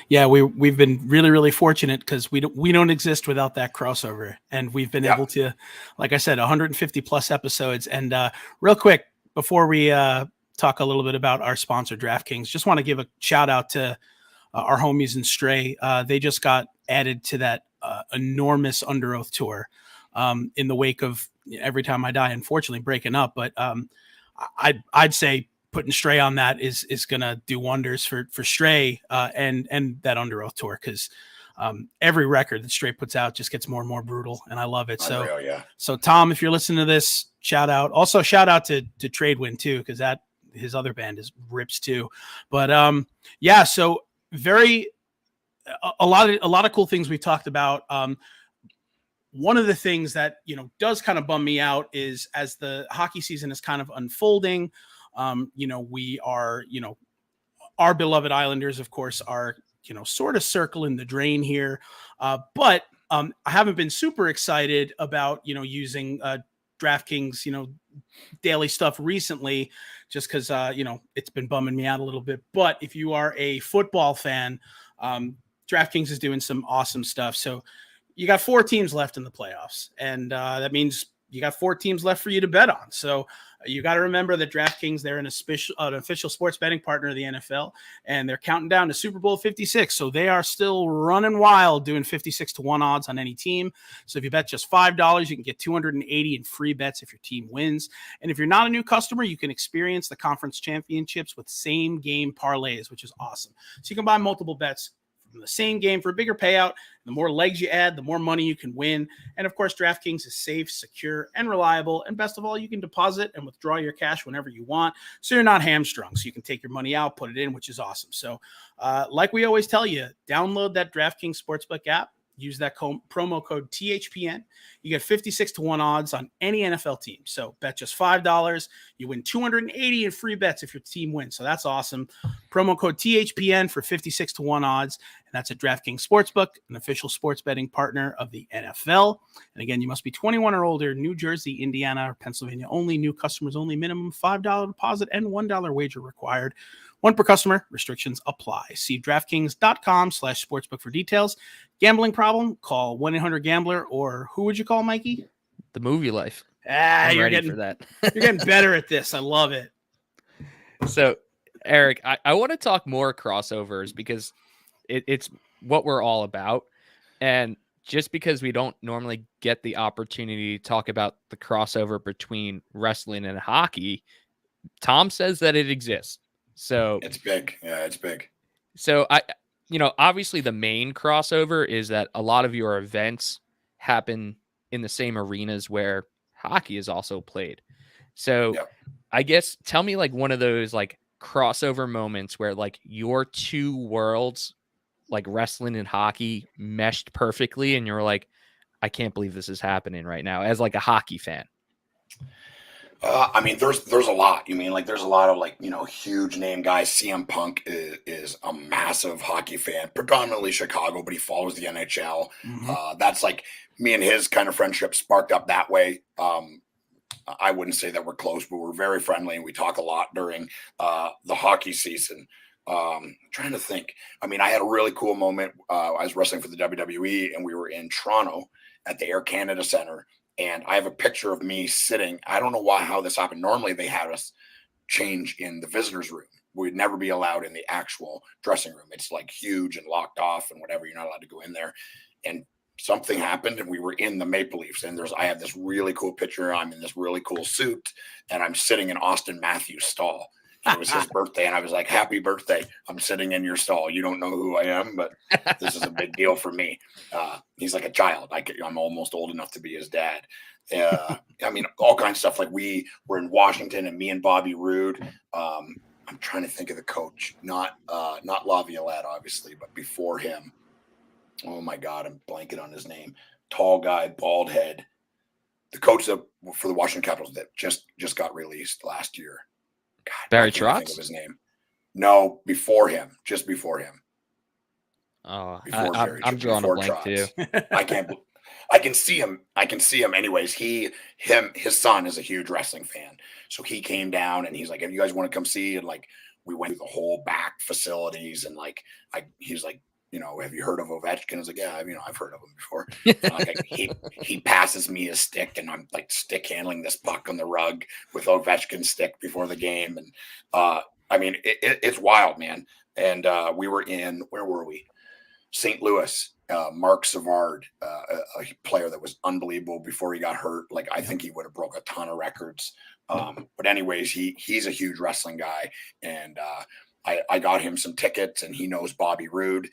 Yeah, we've been really, really fortunate because we don't exist without that crossover, and we've been able to, like I said, 150 plus episodes. And real quick before we talk a little bit about our sponsor, DraftKings, just want to give a shout out to our homies in Stray. They just got added to that enormous Under Oath tour. in the wake of Every Time I Die, unfortunately breaking up. But I'd say putting Stray on that is going to do wonders for Stray and that Under Oath tour, because every record that Stray puts out just gets more and more brutal, and I love it. So Tom, if you're listening to this, shout out. Also shout out to Tradewind too, because that his other band is rips too. But so a lot of cool things we talked about. One of the things that does kind of bum me out is, as the hockey season is kind of unfolding, we are our beloved Islanders, of course, are sort of circling the drain here, but I haven't been super excited about using DraftKings daily stuff recently, just because it's been bumming me out a little bit. But if you are a football fan, DraftKings is doing some awesome stuff. So you got 4 teams left in the playoffs, and that means you got 4 teams left for you to bet on. So you got to remember that DraftKings, they're an official sports betting partner of the NFL, and they're counting down to Super Bowl 56. So they are still running wild, doing 56-1 odds on any team. So if you bet just $5, you can get $280 in free bets if your team wins. And if you're not a new customer, you can experience the conference championships with same game parlays, which is awesome. So you can buy multiple bets from the same game for a bigger payout. The more legs you add, the more money you can win. And of course, DraftKings is safe, secure, and reliable. And best of all, you can deposit and withdraw your cash whenever you want, so you're not hamstrung. So you can take your money out, put it in, which is awesome. So like we always tell you, download that DraftKings Sportsbook app. Use that promo code THPN. You get 56-1 odds on any NFL team. So bet just $5. You win $280 in free bets if your team wins. So that's awesome. Promo code THPN for 56-1 odds. And that's at DraftKings Sportsbook, an official sports betting partner of the NFL. And again, you must be 21 or older, New Jersey, Indiana, or Pennsylvania only. New customers only. Minimum $5 deposit and $1 wager required. 1 per customer. Restrictions apply. See DraftKings.com/sportsbook for details. Gambling problem? Call 1-800-GAMBLER, or who would you call, Mikey? The Movie Life. You're getting for that. You're getting better at this. I love it. So, Eric, I want to talk more crossovers, because it's what we're all about. And just because we don't normally get the opportunity to talk about the crossover between wrestling and hockey, Tom says that it exists. So it's big. Yeah, it's big. So obviously the main crossover is that a lot of your events happen in the same arenas where hockey is also played. So yep. I guess tell me like one of those like crossover moments where like your 2 worlds, like wrestling and hockey, meshed perfectly, and you're like, I can't believe this is happening right now as like a hockey fan. I mean, there's a lot. You mean like there's a lot of like, huge name guys. CM Punk is a massive hockey fan, predominantly Chicago, but he follows the NHL. Mm-hmm. That's like me and his kind of friendship sparked up that way. I wouldn't say that we're close, but we're very friendly, and we talk a lot during the hockey season. Trying to think. I mean, I had a really cool moment. I was wrestling for the WWE, and we were in Toronto at the Air Canada Center. And I have a picture of me sitting. I don't know how this happened. Normally, they had us change in the visitors' room. We'd never be allowed in the actual dressing room. It's like huge and locked off and whatever. You're not allowed to go in there. And something happened, and we were in the Maple Leafs. And I have this really cool picture. I'm in this really cool suit, and I'm sitting in Austin Matthews' stall. It was his birthday, and I was like, happy birthday. I'm sitting in your stall. You don't know who I am, but this is a big deal for me. He's like a child. I'm almost old enough to be his dad. I mean, all kinds of stuff. Like we were in Washington, and me and Bobby Roode. I'm trying to think of the coach, not Laviolette, obviously, but before him. Oh, my God, I'm blanking on his name. Tall guy, bald head. The coach for the Washington Capitals that just got released last year. God, Barry I can't think Trotz? of his name. No, before him, just before him. Oh, Before I'm drawing a blank too. I can see him. I can see him. Anyways, his son is a huge wrestling fan, so he came down and he's like, "If you guys want to come see," and like we went through the whole back facilities, and like he's like, have you heard of Ovechkin? I was like, yeah, I've heard of him before. He passes me his stick, and I'm like stick handling this puck on the rug with Ovechkin's stick before the game. And I mean, it's wild, man. And we were where were we? St. Louis, Mark Savard, a player that was unbelievable before he got hurt. Like, I think he would have broke a ton of records. But anyways, he's a huge wrestling guy, and I got him some tickets, and he knows Bobby Roode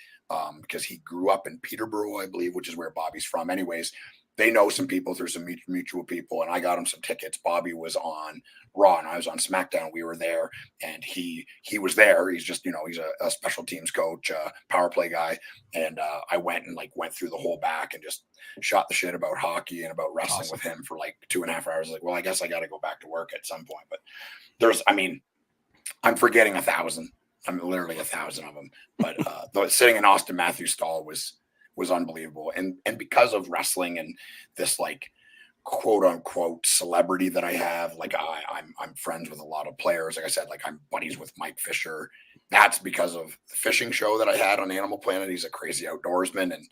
because he grew up in Peterborough, I believe, which is where Bobby's from. Anyways, they know some people through some mutual people, and I got him some tickets. Bobby was on Raw and I was on SmackDown. We were there, and he was there. He's just, he's a special teams coach, power play guy. And I went through the whole back and just shot the shit about hockey and about wrestling with him for like 2.5 hours. Like, well, I guess I got to go back to work at some point. But I'm forgetting 1,000. I'm literally 1,000 of them. But sitting in Austin Matthews' stall was unbelievable. And because of wrestling and this like quote unquote celebrity that I have, like I'm friends with a lot of players. Like I said, like I'm buddies with Mike Fisher. That's because of the fishing show that I had on Animal Planet. He's a crazy outdoorsman. And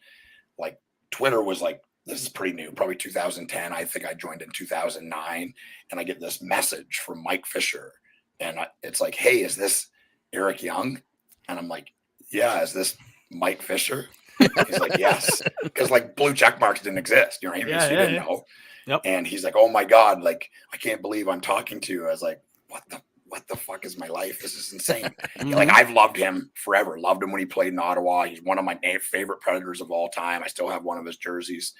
like Twitter was like, this is pretty new, probably 2010. I think I joined in 2009, and I get this message from Mike Fisher, and it's like, hey, is this Eric Young? And I'm like, yeah. Is this Mike Fisher? He's like, yes, because like blue check marks didn't exist. You know what I mean? So you didn't know. Yep. And he's like, oh my God, like I can't believe I'm talking to you. I was like, what the fuck is my life? This is insane. Like I've loved him forever. Loved him when he played in Ottawa. He's one of my favorite Predators of all time. I still have one of his jerseys.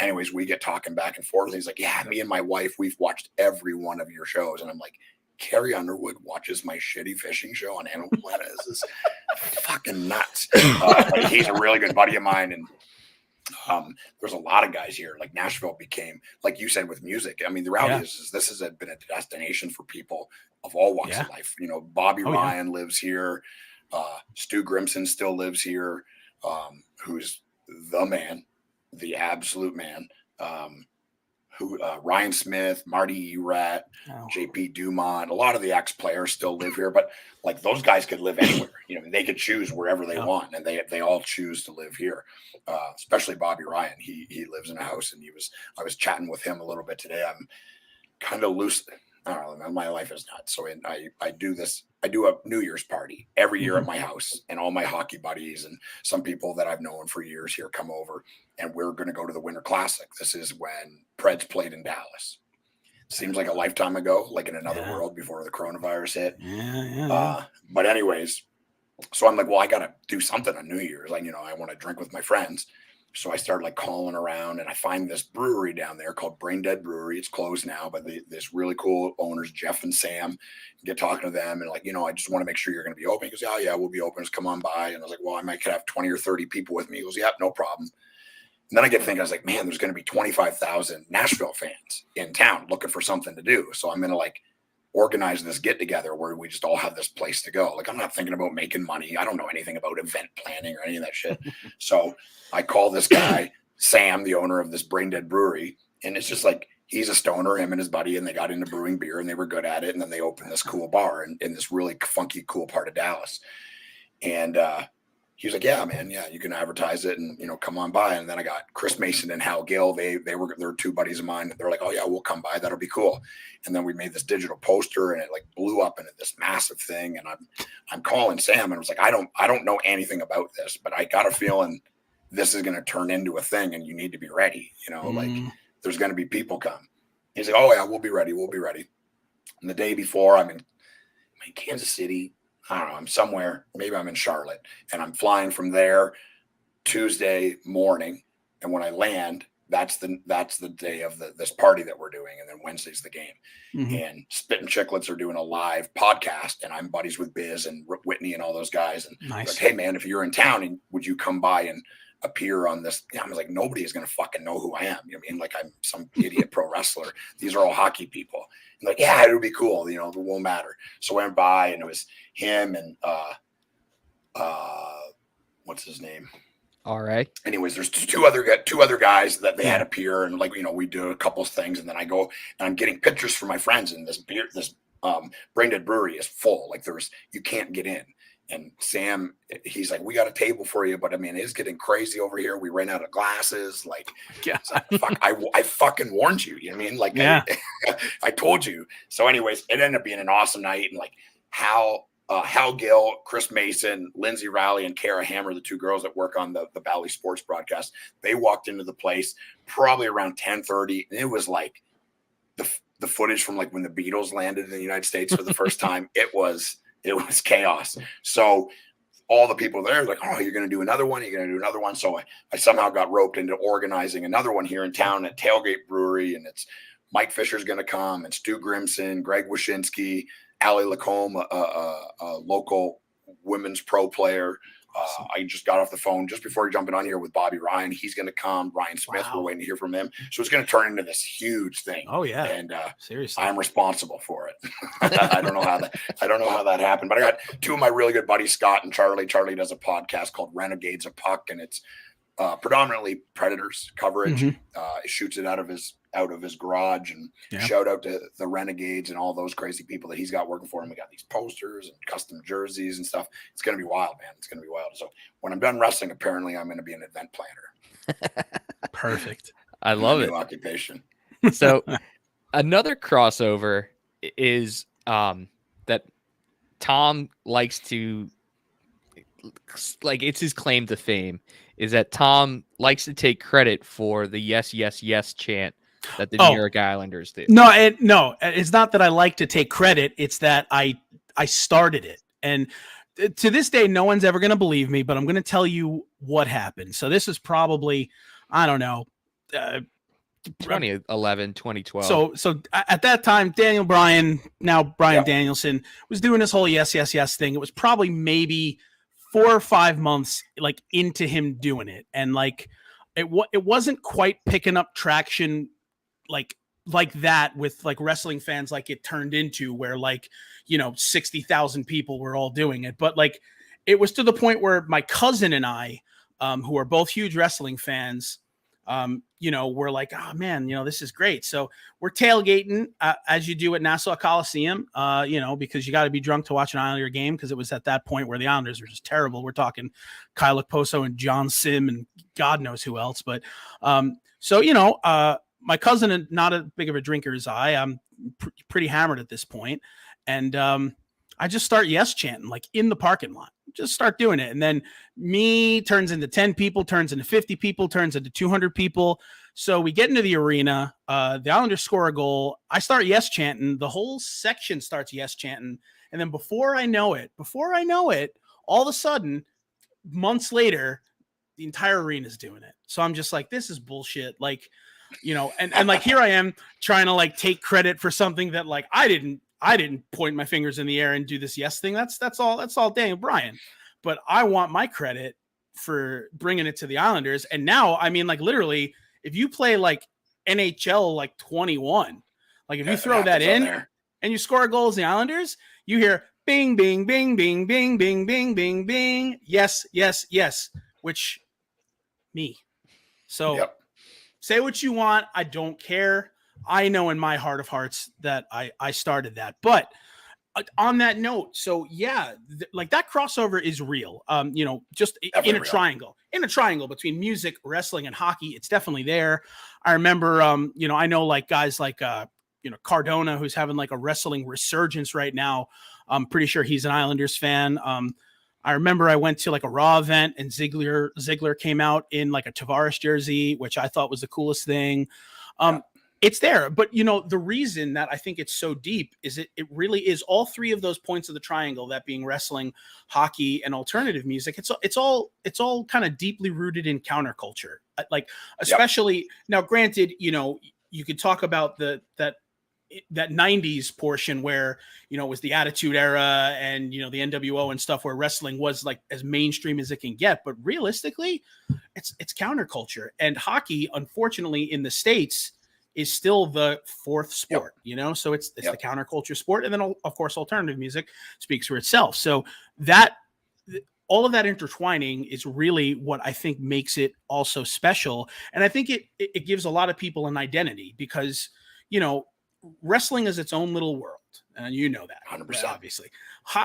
Anyways, we get talking back and forth. He's like, yeah, me and my wife, we've watched every one of your shows. And I'm like, Carrie Underwood watches my shitty fishing show on Animal Planet. This is fucking nuts. He's a really good buddy of mine. And there's a lot of guys here. Like Nashville became, like you said, with music. I mean, the reality is this has been a destination for people of all walks of life. Bobby Ryan lives here. Stu Grimson still lives here, who's the man, the absolute man. Ryan Smith, Marty Erat, JP Dumont, a lot of the ex-players still live here, but like those guys could live anywhere. They could choose wherever they want, and they all choose to live here. Especially Bobby Ryan. He lives in a house, and I was chatting with him a little bit today. I'm kind of loose. I don't know. My life is nuts. So I do this. I do a New Year's party every year at my house, and all my hockey buddies and some people that I've known for years here come over, and we're going to go to the Winter Classic. This is when Preds played in Dallas. Seems like a lifetime ago, like in another world before the coronavirus hit. But anyways, so I'm like, well, I got to do something on New Year's. Like, I want to drink with my friends. So I started like calling around, and I find this brewery down there called Brain Dead Brewery. It's closed now, but this really cool owners, Jeff and Sam, get talking to them. And like, I just want to make sure you're going to be open. He goes, yeah, we'll be open. Just come on by. And I was like, well, I might could have 20 or 30 people with me. He goes, yeah, no problem. And then I get thinking, I was like, man, there's going to be 25,000 Nashville fans in town looking for something to do. So I'm going to like organize this get together where we just all have this place to go. Like, I'm not thinking about making money. I don't know anything about event planning or any of that shit. So I call this guy, Sam, the owner of this Brain Dead Brewery. And it's just like, he's a stoner, him and his buddy, and they got into brewing beer and they were good at it. And then they opened this cool bar in this really funky, cool part of Dallas. And, he was like, yeah, man, yeah, you can advertise it and, come on by. And then I got Chris Mason and Hal Gill. They're two buddies of mine. They're like, oh yeah, we'll come by. That'll be cool. And then we made this digital poster, and it like blew up into this massive thing. And I'm calling Sam, and I was like, I don't know anything about this, but I got a feeling this is going to turn into a thing, and you need to be ready. Like there's going to be people come. He's like, oh yeah, we'll be ready. We'll be ready. And the day before, I'm in Kansas City. I don't know, I'm somewhere, maybe I'm in Charlotte, and I'm flying from there Tuesday morning. And when I land, that's the day of this party that we're doing. And then Wednesday's the game. And Spit and Chicklets are doing a live podcast, and I'm buddies with Biz and Whitney and all those guys. And like, hey man, if you're in town, and would you come by and appear on this? I was like, nobody is going to fucking know who I am. You know what I mean? Like I'm some idiot pro wrestler. These are all hockey people. And like, yeah, it would be cool. It won't matter. So I went by, and it was him and what's his name? All right. Anyways, there's two other guys that they had appear, and like, we do a couple of things, and then I go and I'm getting pictures for my friends, and this Brain Dead Brewery is full. Like you can't get in. And Sam, he's like, we got a table for you, but I mean, it's getting crazy over here. We ran out of glasses. Like, fuck, I fucking warned you. You know what I mean? Like, I told you. So anyways, it ended up being an awesome night. And like Hal Hal Gill, Chris Mason, Lindsay Riley, and Kara Hammer, the two girls that work on the Bally Sports broadcast, they walked into the place probably around 10:30, and it was like the footage from like when the Beatles landed in the United States for the first time. It was chaos. So all the people there like, oh, you're going to do another one. You're going to do another one. So I somehow got roped into organizing another one here in town at Tailgate Brewery. And it's Mike Fisher's going to come, and Stu Grimson, Greg Wyshynski, Allie Lacombe, a local women's pro player. Awesome. I just got off the phone just before jumping on here with Bobby Ryan. He's going to come. Ryan Smith, We're waiting to hear from him. So it's going to turn into this huge thing. Oh yeah, and seriously, I'm responsible for it. I don't know how that happened, but I got two of my really good buddies, Scott and Charlie. Charlie does a podcast called Renegades of Puck, and it's predominantly Predators coverage. He shoots it out of his garage, and shout out to the Renegades and all those crazy people that he's got working for him. We got these posters and custom jerseys and stuff. It's going to be wild, man. It's going to be wild. So when I'm done wrestling, apparently I'm going to be an event planner. Perfect. I love it. Occupation. So another crossover is that Tom likes to, like, it's his claim to fame, is that Tom likes to take credit for the yes, yes, yes chant that the New York Islanders do. No, it's not that I like to take credit. It's that I started it. And to this day, no one's ever going to believe me, but I'm going to tell you what happened. So this is probably, I don't know, 2011, 2012. So at that time, Daniel Bryan, now Brian Danielson, was doing this whole yes, yes, yes thing. It was probably maybe 4 or 5 months like into him doing it. And like, it wasn't quite picking up traction like that with like wrestling fans, like it turned into, where like, 60,000 people were all doing it. But like, it was to the point where my cousin and I, who are both huge wrestling fans, we're like, oh man, this is great. So we're tailgating as you do at Nassau Coliseum, because you got to be drunk to watch an Islander game, because it was at that point where the Islanders were just terrible. We're talking Kyle Okposo and John Sim and God knows who else. But my cousin is not as big of a drinker as I. I'm pretty hammered at this point. And I just start yes chanting, like in the parking lot. Just start doing it. And then me turns into 10 people, turns into 50 people, turns into 200 people. So we get into the arena. The Islanders score a goal. I start yes chanting. The whole section starts yes chanting. And then before I know it, all of a sudden, months later, the entire arena is doing it. So I'm just like, this is bullshit. Like, and like, here I am trying to like take credit for something that like I didn't point my fingers in the air and do this yes thing. That's all Daniel Bryan. But I want my credit for bringing it to the Islanders. And now, I mean, like literally, if you play like NHL like 21, like if you throw that in and you score a goal as the Islanders, you hear bing, bing, bing, bing, bing, bing, bing, bing, bing. Yes, yes, yes. Which me. So say what you want. I don't care. I know in my heart of hearts that I started that. But on that note, so like that crossover is real. Just in a triangle between music, wrestling, and hockey, it's definitely there. I remember, I know like guys like, Cardona, who's having like a wrestling resurgence right now. I'm pretty sure he's an Islanders fan. I remember I went to like a Raw event and Ziggler came out in like a Tavares jersey, which I thought was the coolest thing. It's there, but the reason that I think it's so deep is it really is all three of those points of the triangle, that being wrestling, hockey, and alternative music. It's all kind of deeply rooted in counterculture. Like, especially now, granted, you could talk about that 90s portion where, it was the Attitude Era and, the NWO and stuff, where wrestling was like as mainstream as it can get. But realistically, it's counterculture. And hockey, unfortunately, in the States is still the fourth sport, so it's the counterculture sport. And then of course, alternative music speaks for itself. So that all of that intertwining is really what I think makes it also special. And I think it gives a lot of people an identity, because, wrestling is its own little world. And that 100%, obviously,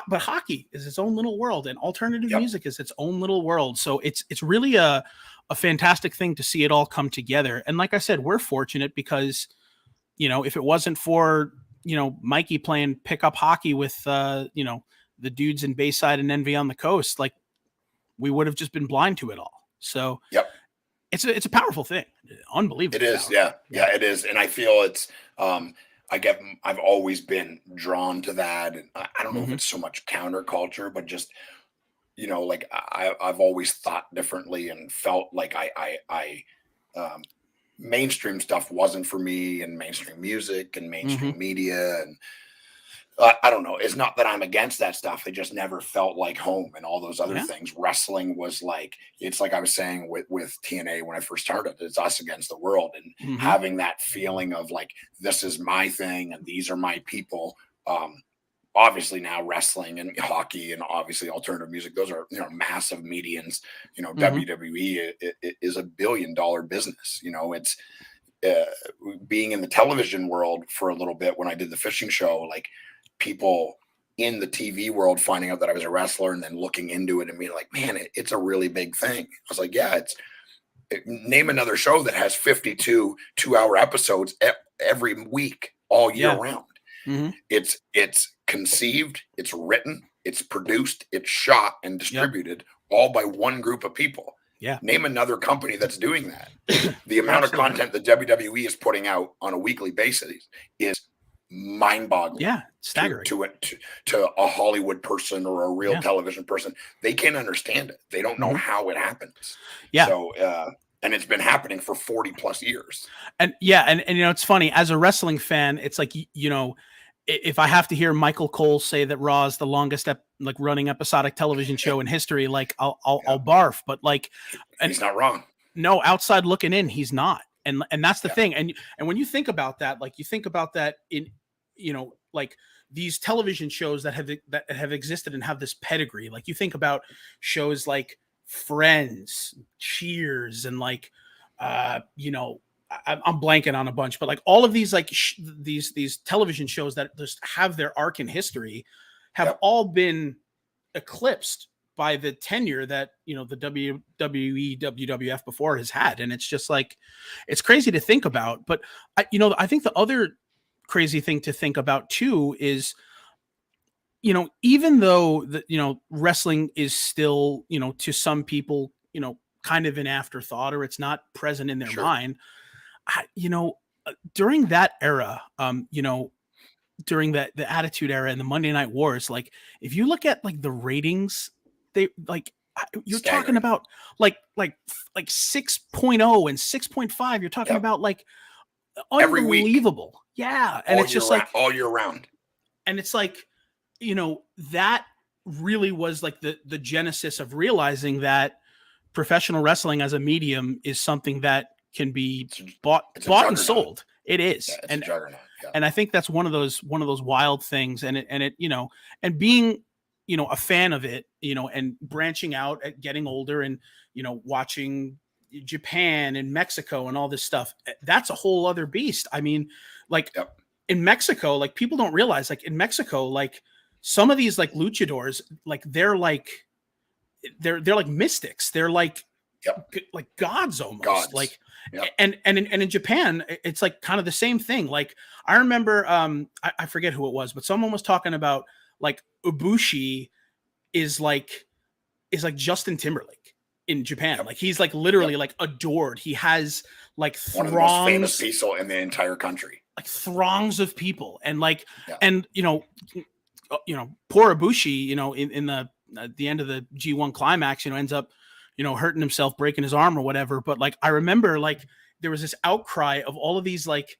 but hockey is its own little world, and alternative music is its own little world. So it's really a fantastic thing to see it all come together. And like I said, we're fortunate because, if it wasn't for, Mikey playing pickup hockey with, the dudes in Bayside and Envy on the Coast, like we would have just been blind to it all. So it's a powerful thing. Unbelievable. It is. Yeah, it is. And I feel it's, I've always been drawn to that. And I don't know if it's so much counterculture, but just, you know, like I've always thought differently and felt like mainstream stuff wasn't for me, and mainstream music and mainstream media. And I don't know. It's not that I'm against that stuff. It just never felt like home, and all those other things. Wrestling was like, it's like I was saying with TNA when I first started, it's us against the world, and having that feeling of like, this is my thing and these are my people. Obviously now wrestling and hockey and obviously alternative music, those are, you know, massive medians. You know, WWE is $1 billion business. You know, it's being in the television world for a little bit when I did the fishing show, like people in the TV world finding out that I was a wrestler and then looking into it and being like, man, it's a really big thing. I was like, yeah, name another show that has 52 2-hour episodes every week all year round. It's conceived, it's written, it's produced, it's shot and distributed all by one group of people. Name another company that's doing that. The amount of content that WWE is putting out on a weekly basis is mind-boggling. Staggering to a Hollywood person or a real television person. They can't understand it. They don't know how it happens. So and it's been happening for 40 plus years. And you know, it's funny, as a wrestling fan, it's like, you know, if I have to hear Michael Cole say that Raw is the longest running episodic television show in history, like I'll barf. But like, and he's not wrong. No, outside looking in, he's not. And that's the thing. And when you think about that, like you think about that in, you know, like these television shows that have existed and have this pedigree. Like you think about shows like Friends, Cheers, and like, you know, I'm blanking on a bunch, but like all of these, like these television shows that just have their arc in history have all been eclipsed by the tenure that, you know, the WWE, WWF before has had. And it's just like, it's crazy to think about. But I think the other crazy thing to think about too is, you know, even though wrestling is still, you know, to some people, you know, kind of an afterthought, or it's not present in their mind, you know, during that era, you know, during the Attitude Era and the Monday Night Wars, like if you look at like the ratings, they like, you're talking about like 6.0 and 6.5. You're talking about like unbelievable. Yeah. And it's just like all year round. And it's like, you know, that really was like the genesis of realizing that professional wrestling as a medium is something that can be bought and sold. It is. And I think that's one of those wild things. And it, you know, and being, you know, a fan of it, you know, and branching out at getting older and, you know, watching Japan and Mexico and all this stuff, that's a whole other beast. I mean, like in Mexico, like people don't realize, like in Mexico, like some of these like luchadors, like they're like mystics. They're like gods almost. Like, and in Japan, it's like kind of the same thing. Like I remember, I forget who it was, but someone was talking about like Ibushi is like Justin Timberlake in Japan. Like he's like literally like adored. He has like one of the most famous people in the entire country, like throngs of people. And like, and you know, poor Ibushi, you know, in the end of the G1 climax, you know, ends up, you know, hurting himself, breaking his arm or whatever. But like, I remember like there was this outcry of all of these like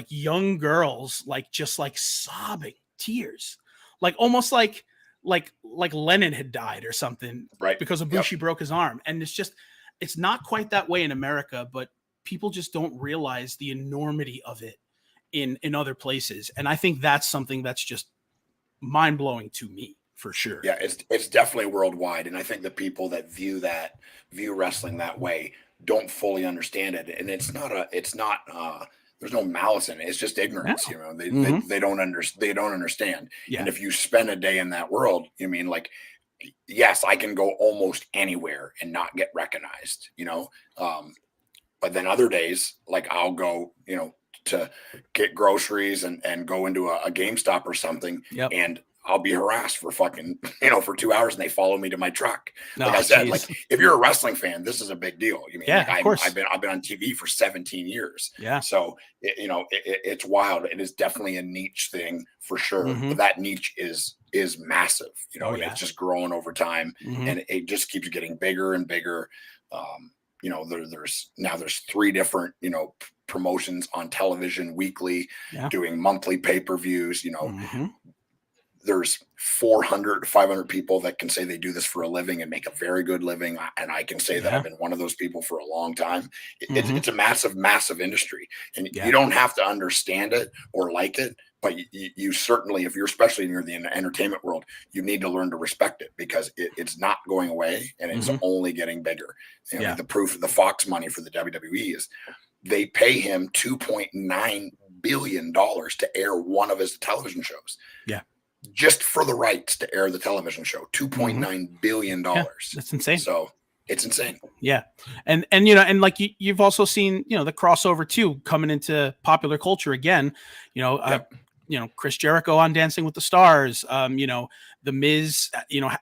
young girls, like just like sobbing tears, like almost like Lennon had died or something, right? Because Ibushi broke his arm. And it's not quite that way in America, but people just don't realize the enormity of it in other places. And I think that's something that's just mind blowing to me. For sure. Yeah, it's definitely worldwide. And I think the people that view wrestling that way don't fully understand it. And it's not there's no malice in it. It's just ignorance. You know, they don't understand. Yeah. And if you spend a day in that world, you mean like, yes, I can go almost anywhere and not get recognized, you know? But then other days, like I'll go, you know, to get groceries and go into a GameStop or something. Yep. And I'll be harassed for fucking, for 2 hours and they follow me to my truck. Like I said, geez. like if you're a wrestling fan, this is a big deal. You mean, Yeah, like of course. I've been on TV for 17 years. Yeah. So, it's wild. It is definitely a niche thing for sure. Mhm. But that niche is massive, and yeah. it's just growing over time Mhm. and it just keeps getting bigger and bigger. There's 3 different, promotions on television weekly, Yeah. doing monthly pay-per-views, Mhm. there's 400 500 people that can say they do this for a living and make a very good living, and I can say that Yeah. I've been one of those people for a long time. Mhm. It's a massive industry, and Yeah. you don't have to understand it or like it, but you certainly, if you're especially in the entertainment world, you need to learn to respect it because it's not going away and it's Mhm. only getting bigger. Yeah. The proof of the Fox money for the WWE is they pay him $2.9 billion to air one of his television shows. Yeah. Just for the rights to air the television show, $2.9 billion. Yeah, that's insane. So it's insane. Yeah. And and like you've also seen, the crossover too, coming into popular culture again, Chris Jericho on Dancing with the Stars, The Miz,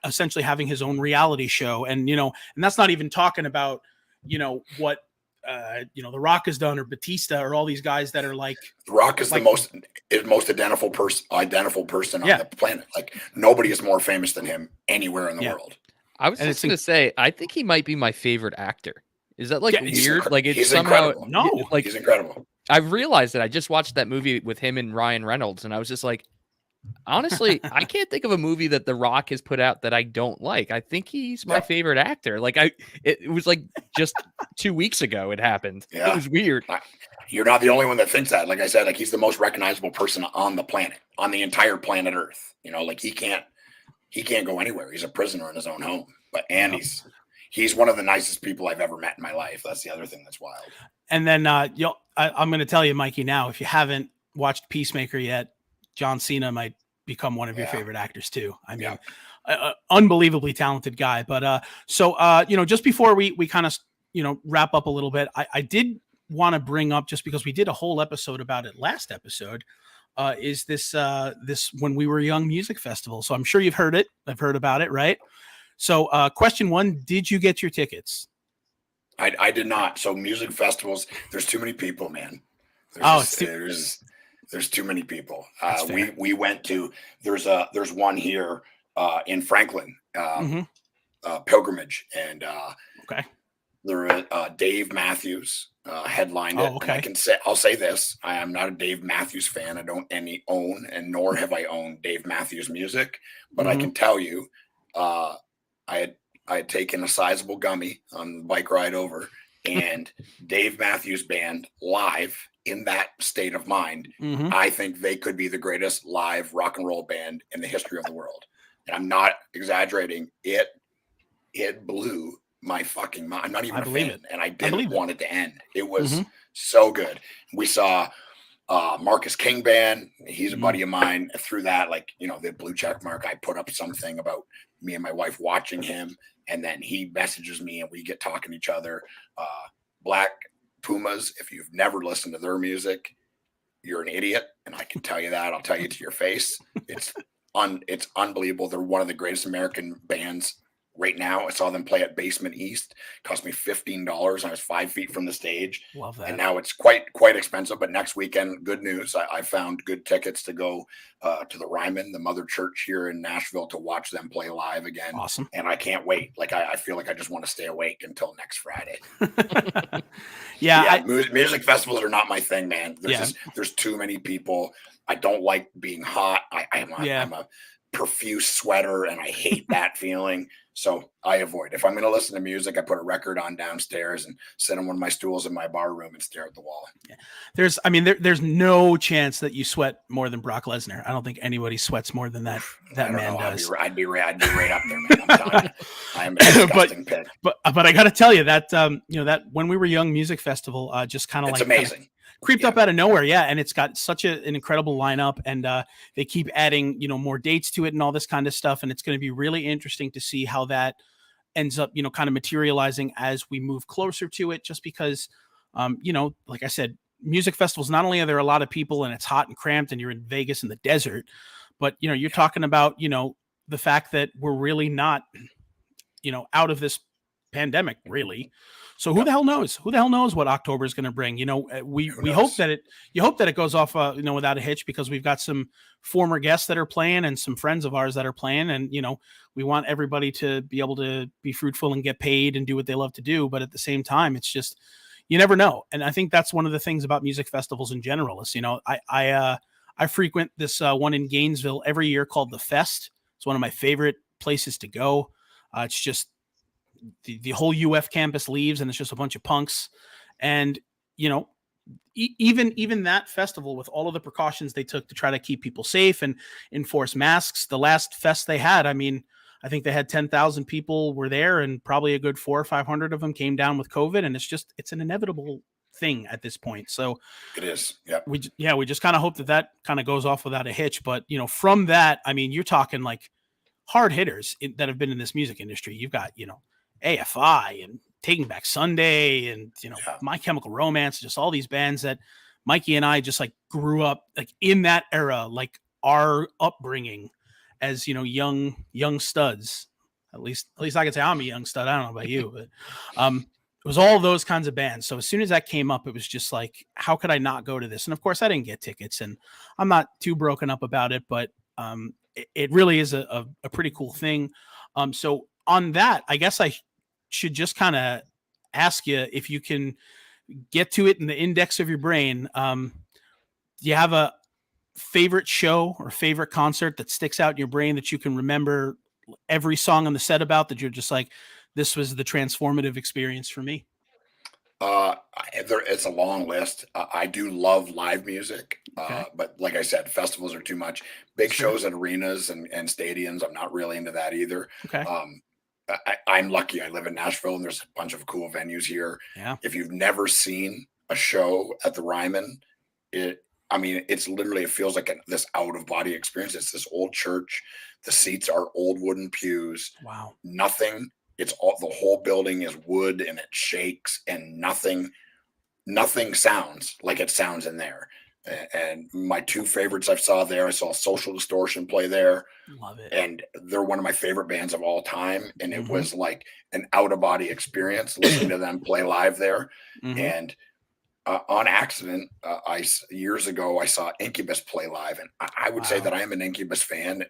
essentially having his own reality show. And, and that's not even talking about, what, The Rock has done or Batista or all these guys that are like The Rock is the most identifiable person on the planet. Like nobody is more famous than him anywhere in the world. I was just gonna say, I think he might be my favorite actor. Is that like weird? Like it's he's somehow incredible. like he's incredible. I realized that I just watched that movie with him and Ryan Reynolds, and I was just like, honestly, I can't think of a movie that The Rock has put out that I don't like. I think he's my favorite actor. Like it was like just 2 weeks ago it happened. Yeah. It was weird. You're not the only one that thinks that. Like I said, like he's the most recognizable person on the planet, on the entire planet Earth. Like he can't go anywhere. He's a prisoner in his own home. But he's one of the nicest people I've ever met in my life. That's the other thing that's wild. And then I'm going to tell you, Mikey, now, if you haven't watched Peacemaker yet, John Cena might become one of your favorite actors too. I mean, unbelievably talented guy. But just before we kind of wrap up a little bit, I did want to bring up, just because we did a whole episode about it last episode, is this When We Were Young music festival. So I'm sure you've heard it. I've heard about it, right? So question 1, did you get your tickets? I did not. So music festivals, there's too many people, man. There's too many people. We went to, there's one here in Franklin, Pilgrimage, and Dave Matthews headlined it. Okay. I'll say this: I am not a Dave Matthews fan. I don't own, and nor have I owned Dave Matthews music. But I can tell you, I had taken a sizable gummy on the bike ride over, and Dave Matthews Band live in that state of mind. I think they could be the greatest live rock and roll band in the history of the world. And I'm not exaggerating. It blew my fucking mind. I'm not even a fan, and I didn't want it to end. It was so good. We saw Marcus King Band. He's a buddy of mine. Through that, the blue check mark, I put up something about me and my wife watching him, and then he messages me and we get talking to each other. Black Pumas, if you've never listened to their music, you're an idiot, and I can tell you that. I'll tell you to your face. It's unbelievable. They're one of the greatest American bands right now. I saw them play at Basement East. It cost me $15. I was 5 feet from the stage. Love that. And now it's quite expensive. But next weekend, good news. I found good tickets to go to the Ryman, the mother church here in Nashville, to watch them play live again. Awesome. And I can't wait. I feel like I just want to stay awake until next Friday. Music festivals are not my thing, man. There's too many people. I don't like being hot. I'm a profuse sweater, and I hate that feeling. So I avoid. If I'm going to listen to music, I put a record on downstairs and sit on one of my stools in my bar room and stare at the wall. Yeah. There's no chance that you sweat more than Brock Lesnar. I don't think anybody sweats more than that man does. I'd be right up there, man. I'm telling you. I'm a disgusting pig. But I got to tell you that that When We Were Young music festival just kind of it's amazing. Creeped up out of nowhere, and it's got such an incredible lineup, and they keep adding more dates to it and all this kind of stuff, and it's going to be really interesting to see how that ends up kind of materializing as we move closer to it, just because like I said, music festivals, not only are there a lot of people and it's hot and cramped and you're in Vegas in the desert, But, you're talking about, the fact that we're really not, out of this pandemic, really. So who the hell knows? Who the hell knows what October is going to bring? We hope that it goes off, without a hitch, because we've got some former guests that are playing and some friends of ours that are playing, and we want everybody to be able to be fruitful and get paid and do what they love to do. But at the same time, it's just, you never know. And I think that's one of the things about music festivals in general is, I frequent this one in Gainesville every year called The Fest. It's one of my favorite places to go. It's just the whole UF campus leaves and it's just a bunch of punks. And, even that festival, with all of the precautions they took to try to keep people safe and enforce masks, the last fest they had, I think they had 10,000 people were there, and probably a good 400 or 500 of them came down with COVID. And it's an inevitable thing at this point. So it is. Yeah. We just kind of hope that kind of goes off without a hitch. But, from that, you're talking like hard hitters that have been in this music industry. You've got, AFI and Taking Back Sunday and, My Chemical Romance, just all these bands that Mikey and I just like grew up like in that era, like our upbringing as, young studs. At least I can say I'm a young stud. I don't know about you, but it was all those kinds of bands. So as soon as that came up, it was just like, how could I not go to this? And of course I didn't get tickets, and I'm not too broken up about it, but it really is a pretty cool thing. So on that, I guess I should just kind of ask you if you can get to it in the index of your brain. Do you have a favorite show or favorite concert that sticks out in your brain that you can remember every song on the set about, that you're just like, this was the transformative experience for me? It's a long list. I do love live music, Okay. but like I said, festivals are too much. Big shows at arenas and stadiums, I'm not really into that either. Okay. I'm lucky. I live in Nashville, and there's a bunch of cool venues here. Yeah. If you've never seen a show at the Ryman, it's literally, it feels like this out of body experience. It's this old church. The seats are old wooden pews. Wow. Nothing. It's all, the whole building is wood, and it shakes, and nothing sounds like it sounds in there. And my two favorites I saw Social Distortion play there. Love it. And they're one of my favorite bands of all time. And it was like an out of body experience listening to them play live there. And on accident, years ago, I saw Incubus play live, and I would say that I am an Incubus fan.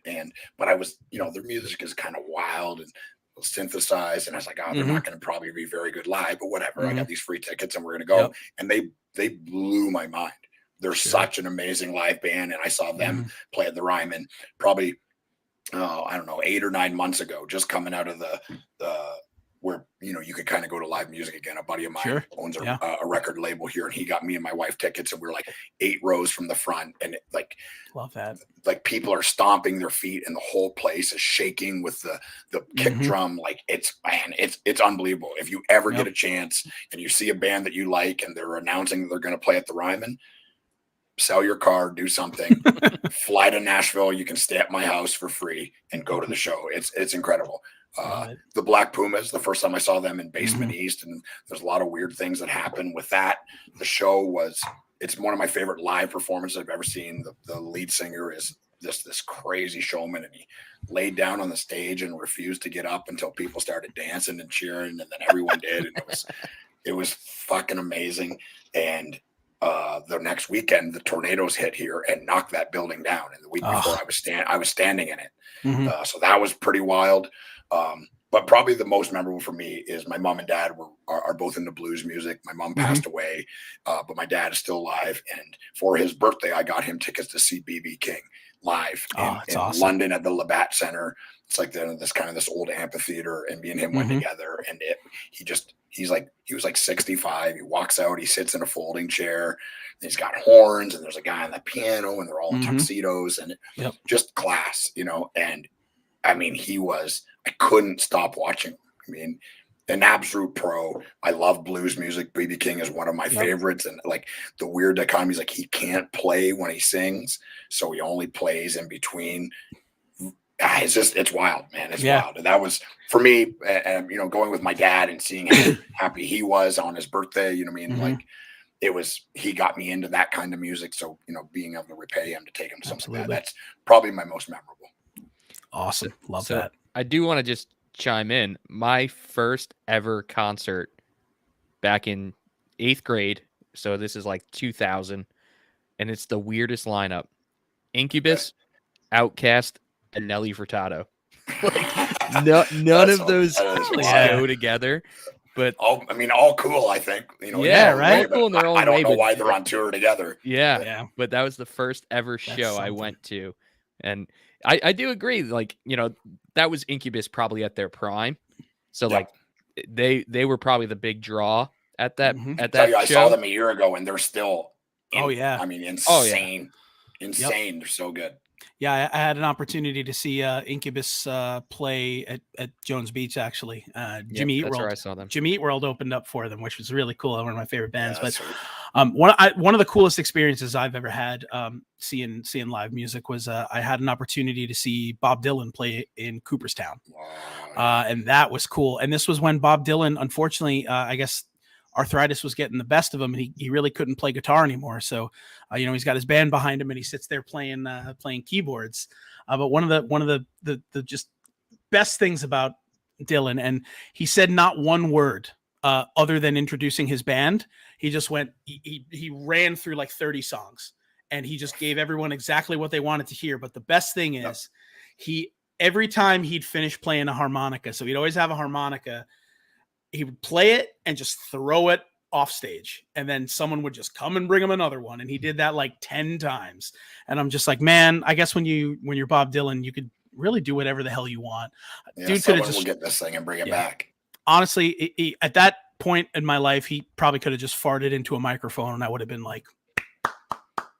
But I was, their music is kind of wild and synthesized, and I was like, they're not going to probably be very good live, but whatever. I got these free tickets, and we're going to go. And they blew my mind. They're such an amazing live band, and I saw them play at the Ryman probably, I don't know, 8 or 9 months ago, just coming out of the where, you could kind of go to live music again. A buddy of mine owns a record label here, and he got me and my wife tickets, and we were like 8 rows from the front, and love that. Like people are stomping their feet, and the whole place is shaking with the kick drum. Like it's unbelievable. If you ever get a chance and you see a band that you like and they're announcing that they're going to play at the Ryman, sell your car, do something, fly to Nashville. You can stay at my house for free and go to the show. It's incredible. The Black Pumas, the first time I saw them in Basement East, and there's a lot of weird things that happen with that. The show it's one of my favorite live performances I've ever seen. The lead singer is this crazy showman, and he laid down on the stage and refused to get up until people started dancing and cheering, and then everyone did, and it was fucking amazing. And the next weekend, the tornadoes hit here and knocked that building down. And the week before, I was standing in it, so that was pretty wild. But probably the most memorable for me is my mom and dad are both into blues music. My mom passed away, but my dad is still alive. And for his birthday, I got him tickets to see B.B. King live in awesome. London at the Labatt Center. It's like this old amphitheater, and me and him went together. And he was like 65. He walks out, he sits in a folding chair. He's got horns, and there's a guy on the piano, and they're all in tuxedos, and just class, And I couldn't stop watching. An absolute pro. I love blues music. B.B. King is one of my favorites. And like the weird dichotomy is like he can't play when he sings, so he only plays in between. It's wild, man. It's wild. And that was for me, going with my dad and seeing how happy he was on his birthday. Like he got me into that kind of music. So, being able to repay him to take him to something like that, Absolutely. that's probably my most memorable. Awesome. Love So that. I do want to just chime in. My first ever concert back in 8th grade. So this is like 2000, and it's the weirdest lineup: Incubus, Outkast, and Nelly Furtado. None of those go together. But all cool, I think. right. All cool in their own way. I don't know but why they're on tour together. Yeah. But that was the first ever show I went to. And I do agree, like, that was Incubus probably at their prime. So like they were probably the big draw at that show. I saw them a year ago and they're still insane. Insane. They're so good. Yeah, I had an opportunity to see Incubus play at Jones Beach, actually. Jimmy Eat World. Where I saw them. Jimmy Eat World opened up for them, which was really cool. One of my favorite bands. But one of the coolest experiences I've ever had seeing live music was I had an opportunity to see Bob Dylan play in Cooperstown. Wow. And that was cool. And this was when Bob Dylan, unfortunately, I guess arthritis was getting the best of him, and he really couldn't play guitar anymore. So, he's got his band behind him, and he sits there playing keyboards. But one of the just best things about Dylan, and he said not one word other than introducing his band. He just went. He ran through like 30 songs, and he just gave everyone exactly what they wanted to hear. But the best thing is, every time he'd finish playing a harmonica, so he'd always have a harmonica. He would play it and just throw it off stage, and then someone would just come and bring him another one. And he did that like 10 times. And I'm just like, man, I guess when you're Bob Dylan, you could really do whatever the hell you want. Dude could have just get this thing and bring it back. Honestly, he, at that point in my life, he probably could have just farted into a microphone, and I would have been like,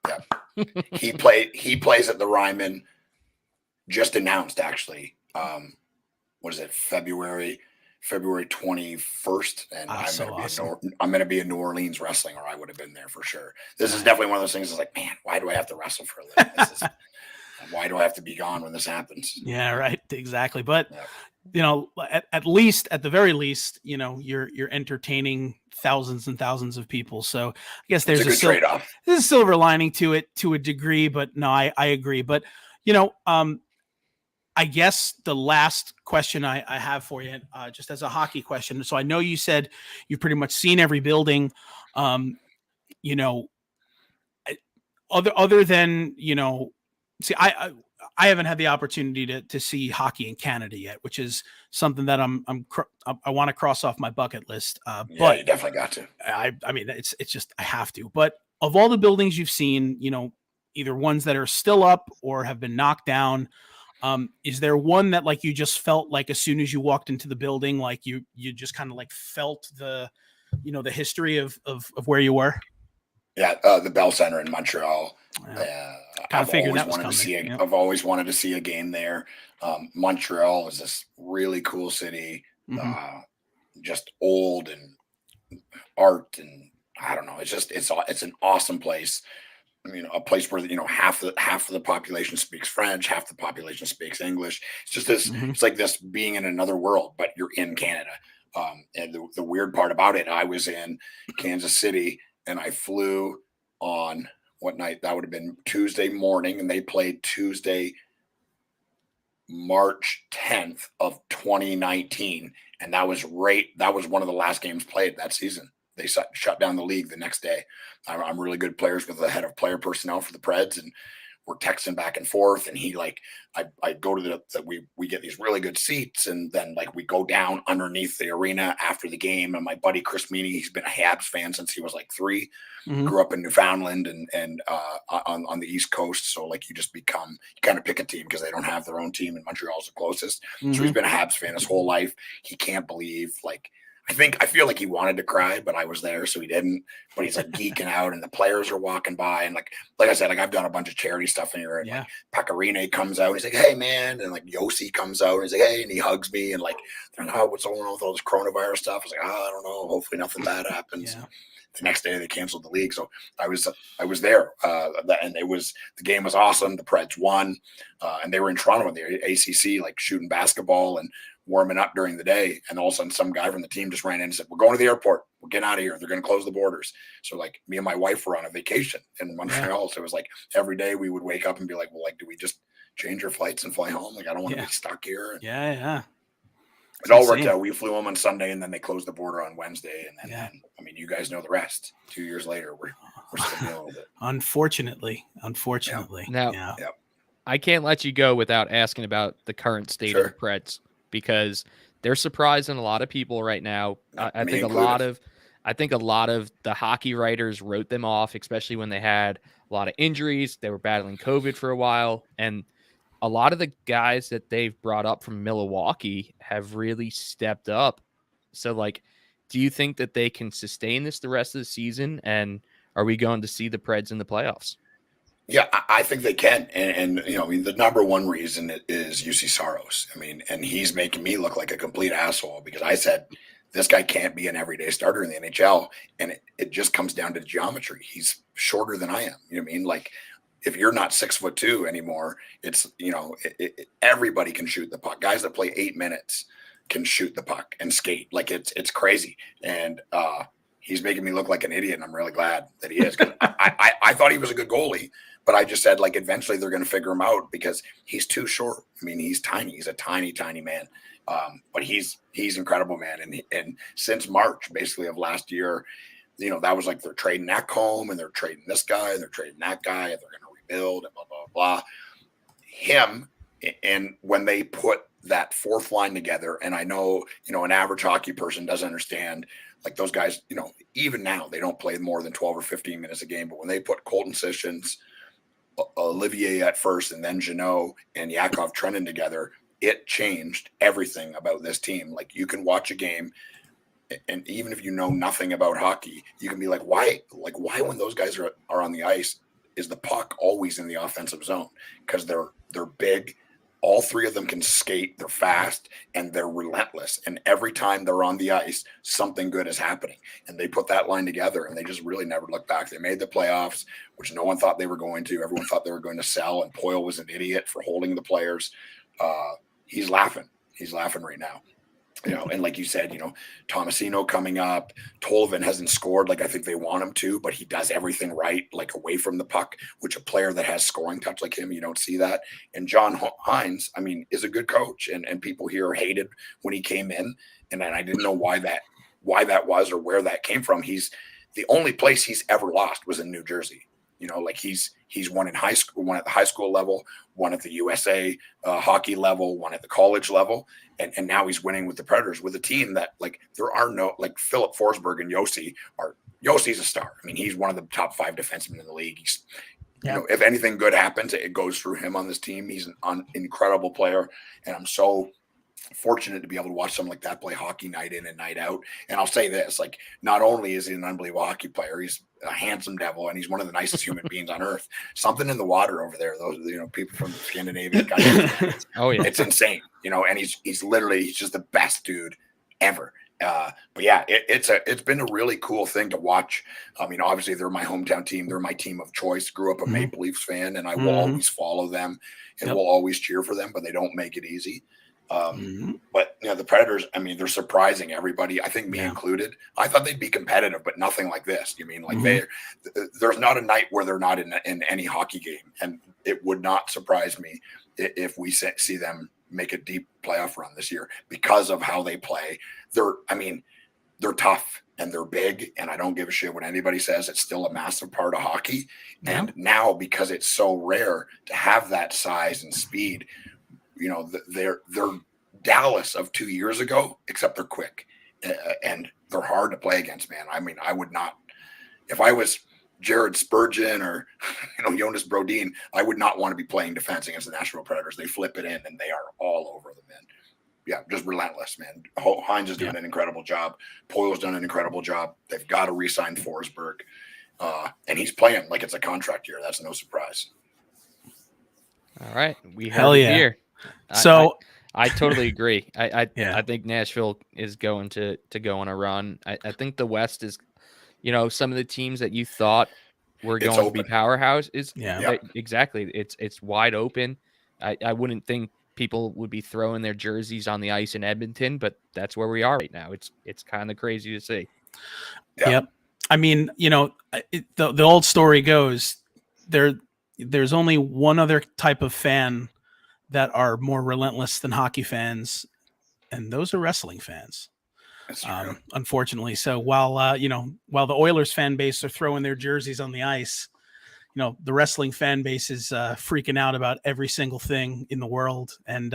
yeah. He plays at the Ryman. Just announced, actually. What is it? February 21st, and I'm going to be in New Orleans wrestling, or I would have been there for sure. This is definitely one of those things that's like, man, why do I have to wrestle for a living? Why do I have to be gone when this happens? Yeah, right. Exactly. But, at the very least, you're entertaining thousands and thousands of people. So I guess there's a trade-off. There's a silver lining to it to a degree, but no, I agree. But, I guess the last question I have for you, just as a hockey question. So I know you said you've pretty much seen every building, other than, see, I haven't had the opportunity to see hockey in Canada yet, which is something that I want to cross off my bucket list. But you definitely got to. I mean, it's just, I have to. But of all the buildings you've seen, either ones that are still up or have been knocked down, is there one that like you just felt like as soon as you walked into the building, like you just kind of like felt the history of where you were? Yeah, the Bell Center in Montreal. I've always wanted to see a game there. Montreal is this really cool city, just old and art, and I don't know. It's an awesome place. A place where half of the population speaks French, half the population speaks English. It's just this. It's like this being in another world, but you're in Canada. And the weird part about it, I was in Kansas City, and I flew on what night? That would have been Tuesday morning, and they played Tuesday, March 10th of 2019, and that was one of the last games played that season. They shut down the league the next day. I'm really good players with the head of player personnel for the Preds, and we're texting back and forth. And he I go to we get these really good seats, and then we go down underneath the arena after the game. And my buddy Chris Meany, he's been a Habs fan since he was like 3, grew up in Newfoundland and on the East Coast. So you kind of pick a team because they don't have their own team, and Montreal's the closest. So he's been a Habs fan his whole life. He can't believe I feel like he wanted to cry, but I was there, so he didn't. But he's geeking out, and the players are walking by, and like I said, I've done a bunch of charity stuff in here. And Pecorine comes out, he's like, "Hey, man," and Yossi comes out, and he's like, "Hey," and he hugs me, and they're like, "Oh, what's going on with all this coronavirus stuff?" I was like, "Oh, I don't know. Hopefully, nothing bad happens." Yeah. The next day, they canceled the league, so I was there, and the game was awesome. The Preds won, and they were in Toronto in the ACC, shooting basketball, and warming up during the day, and all of a sudden some guy from the team just ran in and said, "We're going to the airport. We're getting out of here. They're going to close the borders." So like me and my wife were on a vacation in Montreal. So it was like every day we would wake up and be like, "Well, like, do we just change our flights and fly home? Like, I don't want to be stuck here." Yeah. It all worked out. We flew home on Sunday, and then they closed the border on Wednesday. And then, I mean, you guys know the rest. 2 years later, we're still dealing with it. Unfortunately. Now, I can't let you go without asking about the current state of the Preds, because they're surprising a lot of people right now. I think a lot of the hockey writers wrote them off, especially when they had a lot of injuries. They were battling COVID for a while, and a lot of the guys that they've brought up from Milwaukee have really stepped up. So, like, do you think that they can sustain this the rest of the season? And are we going to see the Preds in the playoffs? Yeah, I think they can. And you know, I mean, the number one reason is UC Saros. I mean, and he's making me look like a complete asshole because I said, this guy can't be an everyday starter in the NHL. And it just comes down to geometry. He's shorter than I am. You know what I mean? Like, if you're not 6'2" anymore, it's, you know, everybody can shoot the puck. Guys that play 8 minutes can shoot the puck and skate. Like, it's crazy. And he's making me look like an idiot. And I'm really glad that he is. I thought he was a good goalie, but I just said, like, eventually they're going to figure him out because he's too short. I mean, he's tiny. He's a tiny, tiny man. But he's incredible, man. And since March, basically, of last year, you know, that was like they're trading Ekholm and they're trading this guy and they're trading that guy and they're going to rebuild and blah, blah, blah. Him, and when they put that fourth line together, and I know, you know, an average hockey person doesn't understand, like, those guys, you know, even now they don't play more than 12 or 15 minutes a game. But when they put Colton Sissons, Olivier at first, and then Jeannot and Yakov Trenin together, it changed everything about this team. Like, you can watch a game, and even if you know nothing about hockey, you can be like, why when those guys are on the ice, is the puck always in the offensive zone? Because they're big. All three of them can skate. They're fast and they're relentless. And every time they're on the ice, something good is happening. And they put that line together, and they just really never looked back. They made the playoffs, which no one thought they were going to. Everyone thought they were going to sell, and Poyle was an idiot for holding the players. He's laughing. He's laughing right now. You know, and like you said, you know, Tomasino coming up. Tolvin hasn't scored like I think they want him to, but he does everything right, like away from the puck, which a player that has scoring touch like him, you don't see that. And John Hines, I mean, is a good coach, and people here hated when he came in, and I didn't know why that was or where that came from. He's the only place he's ever lost was in New Jersey. You know, like he's won in high school, one at the high school level, one at the USA hockey level, one at the college level. And now he's winning with the Predators, with a team that, like, there are no, like, Philip Forsberg and Yossi's a star. I mean, he's one of the top 5 defensemen in the league. He's, you know, if anything good happens, it goes through him on this team. He's an incredible player. And I'm so fortunate to be able to watch someone like that play hockey night in and night out. And I'll say this, like, not only is he an unbelievable hockey player, he's a handsome devil, and he's one of the nicest human beings on earth. Something in the water over there, those, you know, people from Scandinavia, oh yeah, it's insane, you know. And he's just the best dude ever. But yeah, it's been a really cool thing to watch. I mean, obviously they're my hometown team. They're my team of choice. Grew up a Maple Leafs fan, and I will always follow them and will always cheer for them, but they don't make it easy. But, you know, the Predators, I mean, they're surprising everybody, I think me included. I thought they'd be competitive, but nothing like this. You mean, like, there's not a night where they're not in any hockey game, and it would not surprise me if we see them make a deep playoff run this year because of how they play. They're tough and they're big, and I don't give a shit what anybody says. It's still a massive part of hockey. And now, because it's so rare to have that size and speed, you know, they're Dallas of 2 years ago, except they're quick and they're hard to play against, man. I mean, I would not, if I was Jared Spurgeon or, you know, Jonas Brodin, I would not want to be playing defense against the Nashville Predators. They flip it in and they are all over them, man. Yeah, just relentless, man. Hines is doing an incredible job. Poyle's done an incredible job. They've got to re-sign Forsberg. And he's playing like it's a contract year. That's no surprise. All right. We heard it here. So I totally agree. I think Nashville is going to go on a run. I think the West is, you know, some of the teams that you thought were going to be powerhouse is exactly. It's wide open. I wouldn't think people would be throwing their jerseys on the ice in Edmonton, but that's where we are right now. It's kind of crazy to see. Yep. I mean, the old story goes there's only one other type of fan that are more relentless than hockey fans, and those are wrestling fans. That's true. Unfortunately. So while the Oilers fan base are throwing their jerseys on the ice, the wrestling fan base is freaking out about every single thing in the world. And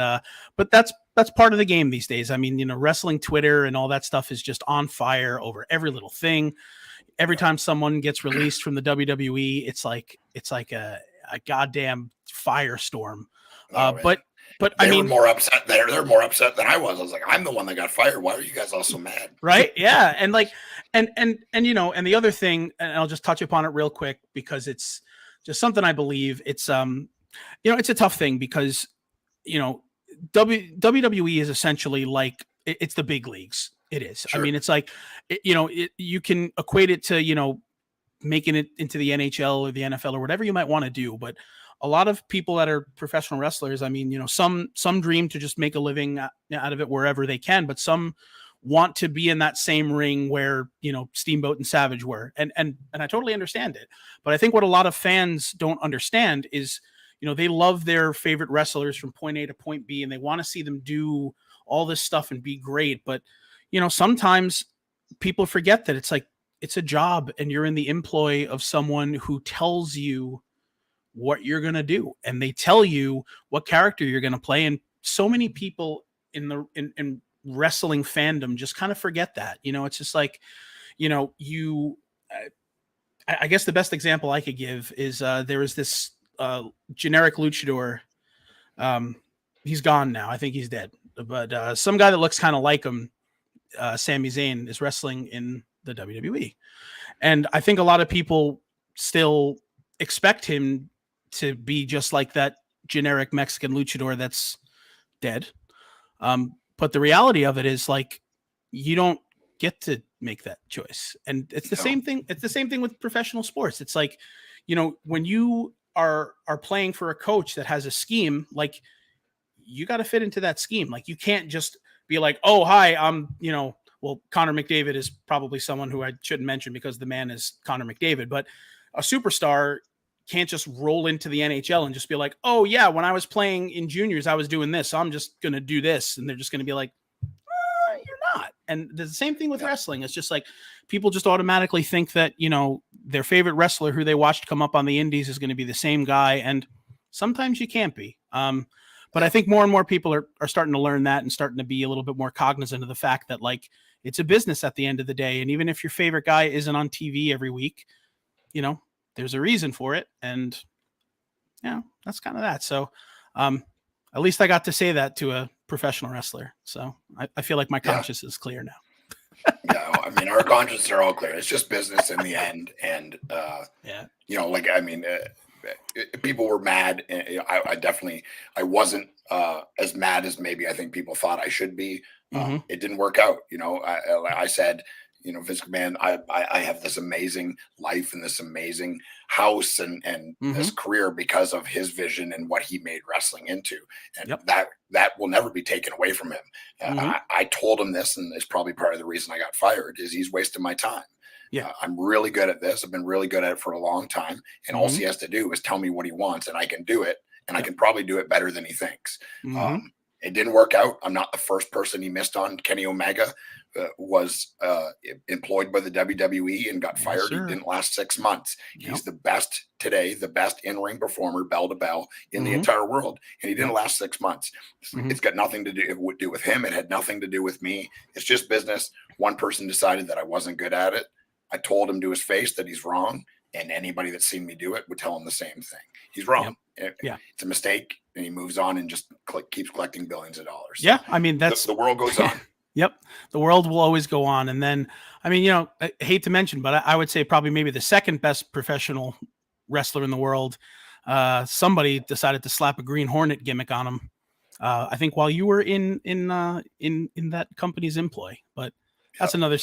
but that's part of the game these days. I mean, wrestling Twitter and all that stuff is just on fire over every little thing. Every time someone gets released from the WWE, it's like a goddamn firestorm. But they were more upset. They're more upset than I was. I was like, I'm the one that got fired. Why are you guys all so mad? Right? Yeah. And and the other thing, and I'll just touch upon it real quick because it's just something I believe. It's it's a tough thing because WWE is essentially like it's the big leagues. It is. Sure. I mean, it's like you can equate it to making it into the NHL or the NFL or whatever you might want to do, but a lot of people that are professional wrestlers, I mean, some dream to just make a living out of it wherever they can, but some want to be in that same ring where, Steamboat and Savage were. And I totally understand it. But I think what a lot of fans don't understand is, they love their favorite wrestlers from point A to point B, and they want to see them do all this stuff and be great. But, sometimes people forget that it's a job and you're in the employ of someone who tells you what you're going to do, and they tell you what character you're going to play. And so many people in wrestling fandom just kind of forget that. It's just like, I guess the best example I could give is there was this generic luchador. He's gone now. I think he's dead, but some guy that looks kind of like him, Sami Zayn, is wrestling in the WWE. And I think a lot of people still expect him to be just like that generic Mexican luchador that's dead. But the reality of it is, like, you don't get to make that choice. And it's the same thing. It's the same thing with professional sports. It's like, when you are playing for a coach that has a scheme, like, you got to fit into that scheme. Like, you can't just be like, oh, hi, well, Connor McDavid is probably someone who I shouldn't mention because the man is Connor McDavid, but a superstar can't just roll into the NHL and just be like, oh yeah, when I was playing in juniors, I was doing this, so I'm just going to do this. And they're just going to be like, you're not. And the same thing with wrestling. It's just like, people just automatically think that, their favorite wrestler who they watched come up on the indies is going to be the same guy. And sometimes you can't be. But I think more and more people are starting to learn that and starting to be a little bit more cognizant of the fact that, like, it's a business at the end of the day. And even if your favorite guy isn't on TV every week, there's a reason for it. And that's kind of that. So at least I got to say that to a professional wrestler. So I feel like my conscience is clear now. Yeah, I mean, our consciences are all clear. It's just business in the end. And, people were mad. I wasn't as mad as maybe I think people thought I should be. It didn't work out. I said, Vince McMahon, I have this amazing life and this amazing house and this career because of his vision and what he made wrestling into. And that will never be taken away from him. I told him this, and it's probably part of the reason I got fired, is he's wasting my time. Yeah, I'm really good at this. I've been really good at it for a long time. And all he has to do is tell me what he wants, and I can do it. And I can probably do it better than he thinks. It didn't work out. I'm not the first person he missed on. Kenny Omega was employed by the WWE and got fired. He didn't last 6 months. He's the best today, the best in-ring performer, bell to bell, in the entire world. And he didn't last 6 months. It's got nothing to do with him. It had nothing to do with me. It's just business. One person decided that I wasn't good at it. I told him to his face that he's wrong. And anybody that's seen me do it would tell him the same thing. He's wrong. It's a mistake. And he moves on and just keeps collecting billions of dollars. Yeah. I mean, that's the world goes on. Yep. The world will always go on. And then, I mean, I hate to mention, but I would say probably maybe the second best professional wrestler in the world. Somebody decided to slap a Green Hornet gimmick on him. I think while you were in that company's employ, but that's another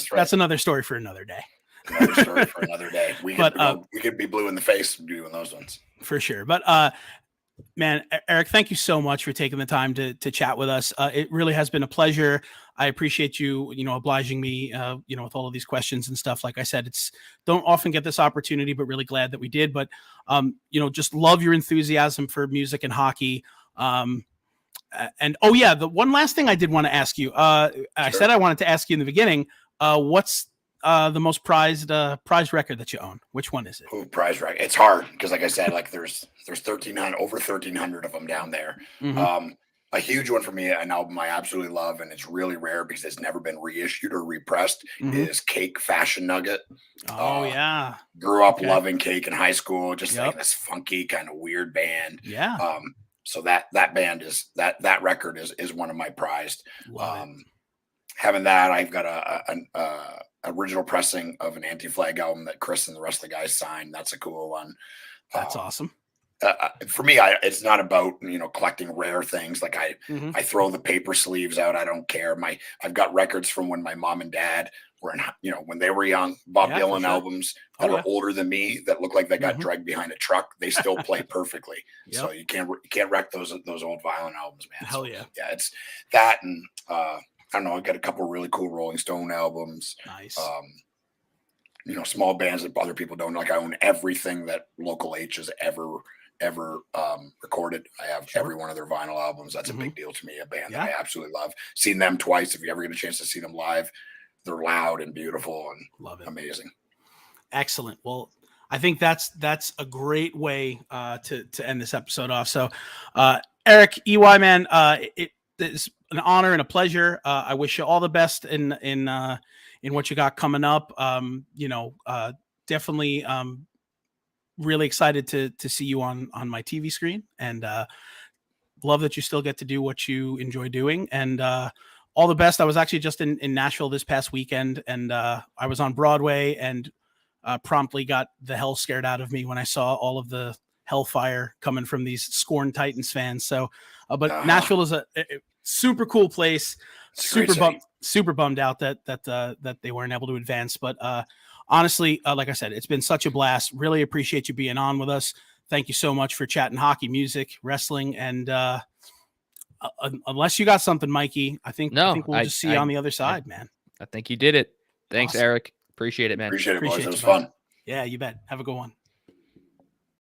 story for another day. Another story for another day. We could be blue in the face doing those ones for sure. But Man, Eric, thank you so much for taking the time to chat with us. It really has been a pleasure. I appreciate you, obliging me, with all of these questions and stuff. Like I said, don't often get this opportunity, but really glad that we did. But, just love your enthusiasm for music and hockey. And oh yeah, the one last thing I did want to ask you. I said I wanted to ask you in the beginning. What's the most prized record that you own? Which one is it? Ooh, prize record. It's hard because, like I said, like there's over 1,300 of them down there. Mm-hmm. A huge one for me, an album I absolutely love, and it's really rare because it's never been reissued or repressed, is Cake Fashion Nugget. Oh, yeah. Grew up loving Cake in high school, just like this funky kind of weird band. Yeah. So that band that record is one of my prized. Having that, I've got a original pressing of an Anti-Flag album that Chris and the rest of the guys signed. That's a cool one. That's awesome. For me, it's not about collecting rare things. Like I throw the paper sleeves out. I don't care. I've got records from when my mom and dad were in, when they were young. Bob Dylan albums that are older than me that look like they got dragged behind a truck. They still play perfectly. So you can't wreck those old violin albums, man. Hell yeah. Yeah, it's that, and I don't know. I've got a couple of really cool Rolling Stone albums. Nice. Small bands that other people don't. Like I own everything that Local H has ever recorded. I have every one of their vinyl albums. That's a big deal to me. A band that I absolutely love. Seen them twice. If you ever get a chance to see them live, they're loud and beautiful and love it. Amazing. Excellent. Well, I think that's a great way to end this episode off. So, Eric, EY, man, it's an honor and a pleasure. I wish you all the best in what you got coming up. Definitely really excited to see you on my TV screen, and love that you still get to do what you enjoy doing, and all the best. I was actually just in Nashville this past weekend, and I was on Broadway and promptly got the hell scared out of me when I saw all of the hellfire coming from these scorned Titans fans. So, but Nashville is a super cool place. Super bummed out that they weren't able to advance. But honestly, like I said, it's been such a blast. Really appreciate you being on with us. Thank you so much for chatting hockey, music, wrestling, and unless you got something, Mikey, I think we'll just see you on the other side, man. I think you did it. Thanks, awesome. Eric. Appreciate it, man. Appreciate it, boys. It was fun. Yeah, you bet. Have a good one.